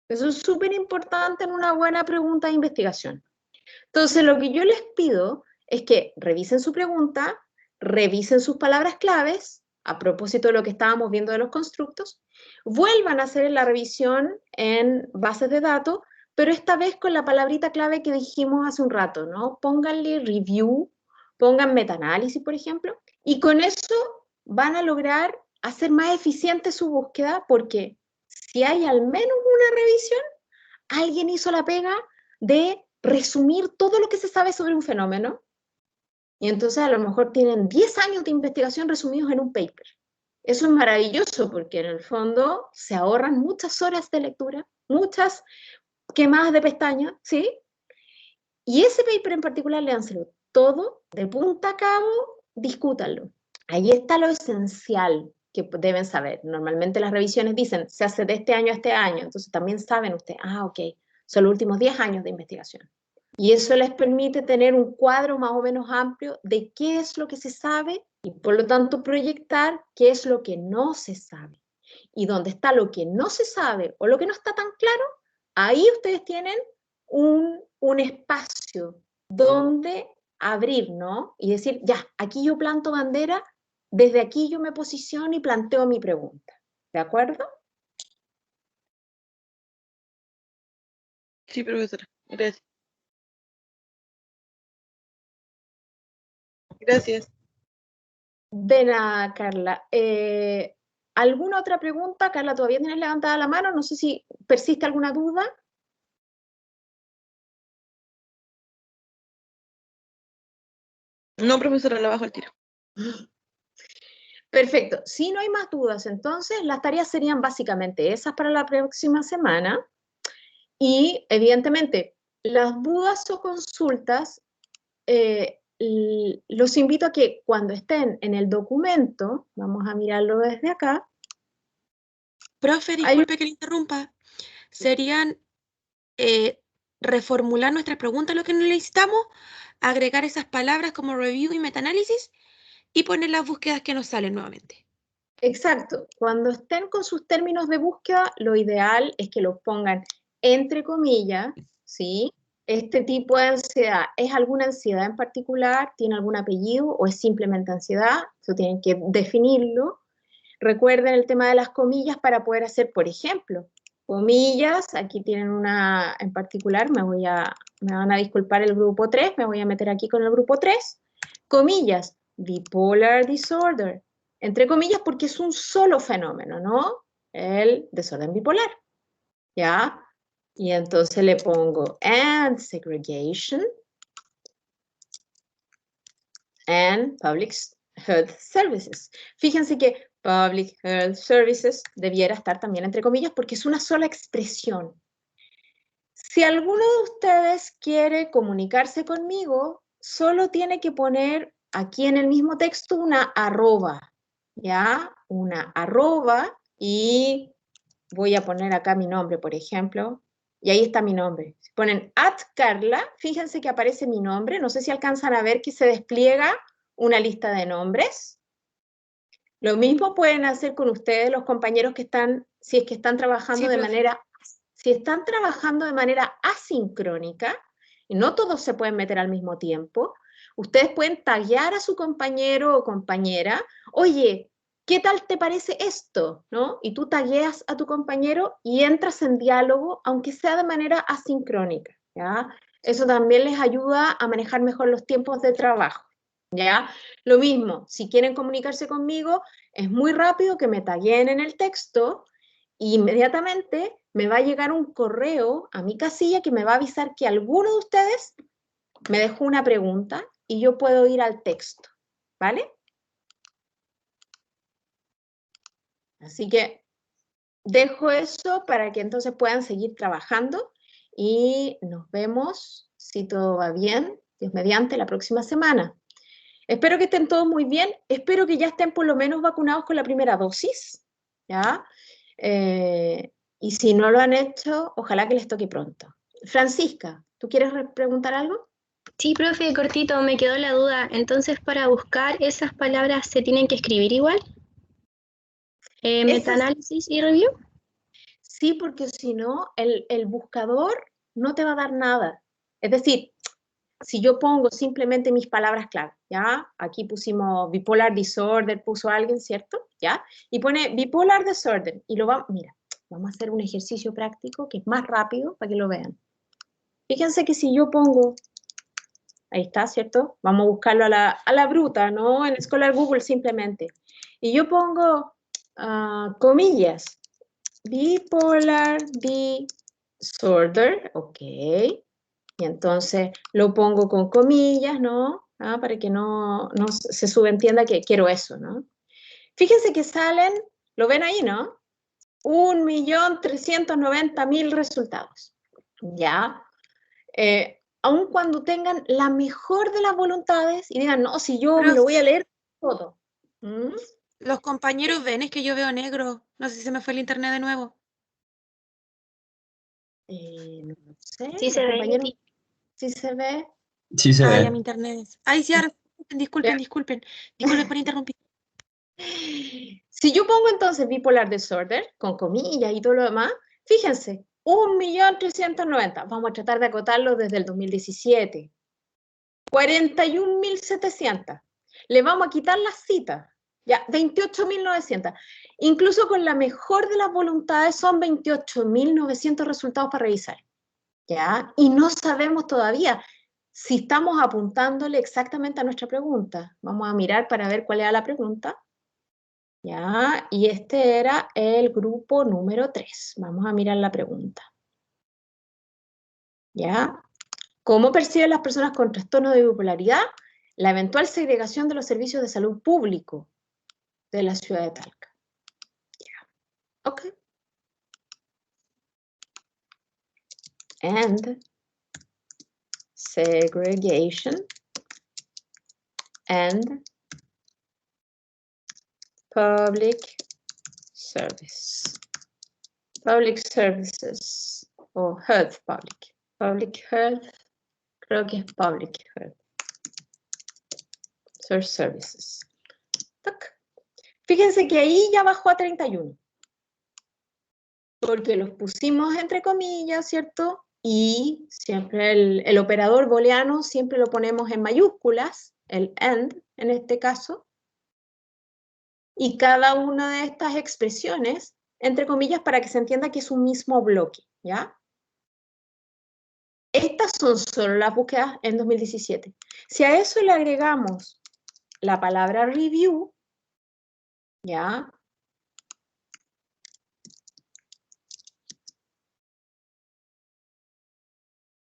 Eso es súper importante en una buena pregunta de investigación. Entonces lo que yo les pido es que revisen su pregunta, revisen sus palabras claves, a propósito de lo que estábamos viendo de los constructos, vuelvan a hacer la revisión en bases de datos, pero esta vez con la palabrita clave que dijimos hace un rato, ¿no? Pónganle review, pongan metaanálisis, por ejemplo, y con eso van a lograr hacer más eficiente su búsqueda, porque si hay al menos una revisión, alguien hizo la pega de resumir todo lo que se sabe sobre un fenómeno, y entonces a lo mejor tienen 10 años de investigación resumidos en un paper. Eso es maravilloso porque en el fondo se ahorran muchas horas de lectura, muchas quemadas de pestañas, ¿sí? Y ese paper en particular, léanselo todo, de punta a cabo, discútanlo. Ahí está lo esencial que deben saber. Normalmente las revisiones dicen, se hace de este año a este año, entonces también saben ustedes, ok, son los últimos 10 años de investigación. Y eso les permite tener un cuadro más o menos amplio de qué es lo que se sabe y por lo tanto proyectar qué es lo que no se sabe. Y donde está lo que no se sabe o lo que no está tan claro, ahí ustedes tienen un espacio donde abrir, ¿no? Y decir, ya, aquí yo planto bandera, desde aquí yo me posiciono y planteo mi pregunta. ¿De acuerdo? Sí, profesora. Gracias. Gracias. De nada, Carla. ¿Alguna otra pregunta? Carla, todavía tienes levantada la mano. No sé si persiste alguna duda. No, profesora, la bajo al tiro. Perfecto. Si no hay más dudas, entonces las tareas serían básicamente esas para la próxima semana. Y evidentemente, las dudas o consultas, los invito a que cuando estén en el documento, vamos a mirarlo desde acá. Profe, disculpe que le interrumpa. Serían reformular nuestras preguntas, lo que necesitamos, agregar esas palabras como review y metaanálisis y poner las búsquedas que nos salen nuevamente. Exacto. Cuando estén con sus términos de búsqueda, lo ideal es que los pongan entre comillas, ¿sí? Este tipo de ansiedad, ¿es alguna ansiedad en particular? ¿Tiene algún apellido o es simplemente ansiedad? Eso tienen que definirlo. Recuerden el tema de las comillas para poder hacer, por ejemplo, comillas, aquí tienen una en particular, me van a disculpar el grupo 3, me voy a meter aquí con el grupo 3, comillas, bipolar disorder, entre comillas porque es un solo fenómeno, ¿no? El desorden bipolar, ¿ya? Y entonces le pongo and segregation and public health services. Fíjense que Public Health Services debiera estar también entre comillas porque es una sola expresión. Si alguno de ustedes quiere comunicarse conmigo, solo tiene que poner aquí en el mismo texto una arroba, ¿ya? Una arroba y voy a poner acá mi nombre, por ejemplo, y ahí está mi nombre. Si ponen @Carla, fíjense que aparece mi nombre, no sé si alcanzan a ver que se despliega una lista de nombres. Lo mismo pueden hacer con ustedes, los compañeros que están, si es que están trabajando Sí, de profe. manera, si están trabajando de manera asincrónica, y no todos se pueden meter al mismo tiempo, ustedes pueden taguear a su compañero o compañera, oye, ¿qué tal te parece esto? ¿No? Y tú tagueas a tu compañero y entras en diálogo, aunque sea de manera asincrónica, ¿ya? Eso también les ayuda a manejar mejor los tiempos de trabajo, ¿ya? Lo mismo, si quieren comunicarse conmigo, es muy rápido que me tagueen en el texto e inmediatamente me va a llegar un correo a mi casilla que me va a avisar que alguno de ustedes me dejó una pregunta y yo puedo ir al texto, ¿vale? Así que dejo eso para que entonces puedan seguir trabajando y nos vemos, si todo va bien, Dios mediante, la próxima semana. Espero que estén todos muy bien, espero que ya estén por lo menos vacunados con la primera dosis, ¿ya? Y si no lo han hecho, ojalá que les toque pronto. Francisca, ¿tú quieres preguntar algo? Sí, profe, cortito, me quedó la duda. Entonces, para buscar esas palabras, ¿se tienen que escribir igual? ¿Metaanálisis y review? Sí, porque si no, el buscador no te va a dar nada. Es decir, si yo pongo simplemente mis palabras clave, ¿ya? Aquí pusimos bipolar disorder, puso alguien, ¿cierto? ¿Ya? Y pone bipolar disorder. Y lo vamos, mira, vamos a hacer un ejercicio práctico que es más rápido para que lo vean. Fíjense que si yo pongo, ahí está, ¿cierto? Vamos a buscarlo a la bruta, ¿no? En Scholar Google simplemente. Y yo pongo comillas, bipolar disorder, ok. Y entonces lo pongo con comillas, ¿no? Para que no se subentienda que quiero eso, ¿no? Fíjense que salen, lo ven ahí, ¿no? 1.390.000 resultados. ¿Ya? Aun cuando tengan la mejor de las voluntades y digan, no, si yo me lo voy a leer todo. ¿Mm? Los compañeros ven, es que yo veo negro. No sé si se me fue el internet de nuevo. No sé, Sí los se ve, compañeros, Yeti. sí se ve. Sí se Ah, ve. ya mi internet. Ay, sí, ahora, disculpen, disculpen. Disculpen por interrumpir. Si yo pongo entonces bipolar disorder, con comillas y todo lo demás, fíjense, 1.390.000. Vamos a tratar de acotarlo desde el 2017. 41.700. Le vamos a quitar las citas. Ya, 28.900. Incluso con la mejor de las voluntades son 28.900 resultados para revisar. ¿Ya? Y no sabemos todavía si estamos apuntándole exactamente a nuestra pregunta. Vamos a mirar para ver cuál era la pregunta. ¿Ya? Y este era el grupo número 3. Vamos a mirar la pregunta. ¿Ya? ¿Cómo perciben las personas con trastorno de bipolaridad la eventual segregación de los servicios de salud público de la ciudad de Talca? ¿Ya? Ok. And segregation and public service. Public services o health public. Public health, creo que es public health. Search services. ¡Tac! Fíjense que ahí ya bajó a 31. Porque los pusimos entre comillas, ¿cierto? Y siempre el operador booleano siempre lo ponemos en mayúsculas, el AND en este caso. Y cada una de estas expresiones, entre comillas, para que se entienda que es un mismo bloque, ¿ya? Estas son solo las búsquedas en 2017. Si a eso le agregamos la palabra review, ¿ya?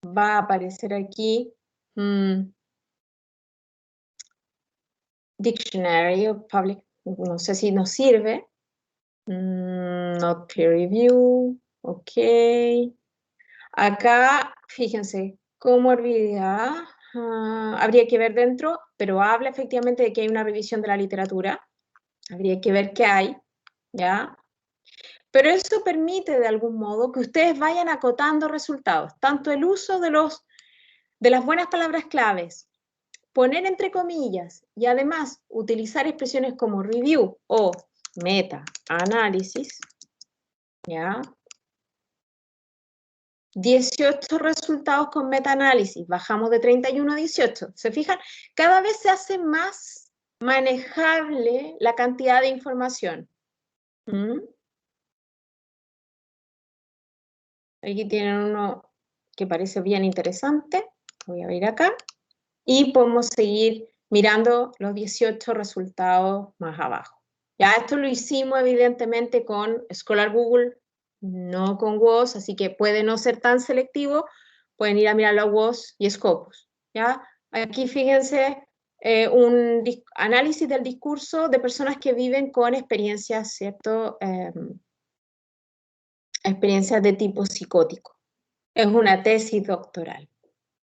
Va a aparecer aquí Dictionary of Public no sé si nos sirve. Not peer review, ok. Acá, fíjense, comorbilidad, habría que ver dentro, pero habla efectivamente de que hay una revisión de la literatura, habría que ver qué hay, ¿ya? Pero eso permite de algún modo que ustedes vayan acotando resultados, tanto el uso de las buenas palabras claves, poner entre comillas y además utilizar expresiones como review o meta-análisis, ¿ya? 18 resultados con meta-análisis, bajamos de 31 a 18. ¿Se fijan? Cada vez se hace más manejable la cantidad de información. Aquí tienen uno que parece bien interesante. Voy a abrir acá. Y podemos seguir mirando los 18 resultados más abajo. Ya esto lo hicimos evidentemente con Scholar Google, no con WOS, así que puede no ser tan selectivo. Pueden ir a mirar la WOS y Scopus. ¿Ya? Aquí fíjense un análisis del discurso de personas que viven con experiencias, ¿cierto? Experiencias de tipo psicótico. Es una tesis doctoral.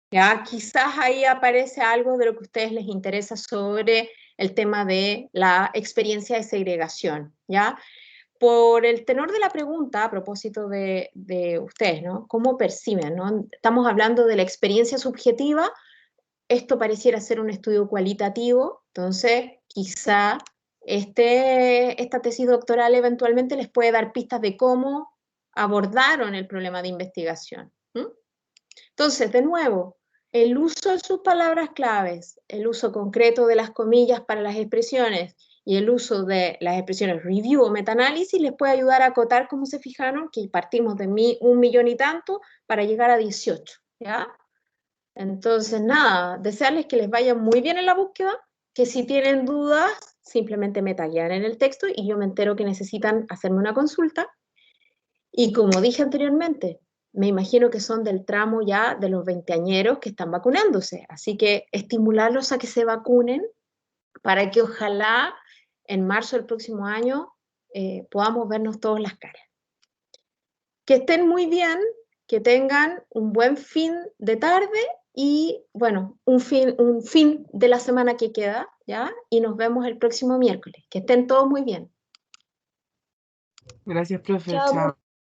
¿Ya? Quizás ahí aparece algo de lo que a ustedes les interesa sobre el tema de la experiencia de segregación, ¿ya? Por el tenor de la pregunta, a propósito de ustedes, ¿no? ¿Cómo perciben, no? Estamos hablando de la experiencia subjetiva, esto pareciera ser un estudio cualitativo, entonces quizá esta tesis doctoral eventualmente les puede dar pistas de cómo abordaron el problema de investigación. Entonces, de nuevo, el uso de sus palabras claves, el uso concreto de las comillas para las expresiones y el uso de las expresiones review o metaanálisis les puede ayudar a acotar, como se fijaron, que partimos de 1 millón y tanto para llegar a 18, ¿ya? Entonces, nada, desearles que les vaya muy bien en la búsqueda, que si tienen dudas, simplemente me taguean en el texto y yo me entero que necesitan hacerme una consulta. Y como dije anteriormente, me imagino que son del tramo ya de los veinteañeros que están vacunándose. Así que estimularlos a que se vacunen para que ojalá en marzo del próximo año podamos vernos todos las caras. Que estén muy bien, que tengan un buen fin de tarde y, bueno, un fin de la semana que queda, ¿ya? Y nos vemos el próximo miércoles. Que estén todos muy bien. Gracias, profe. Chao. Chao.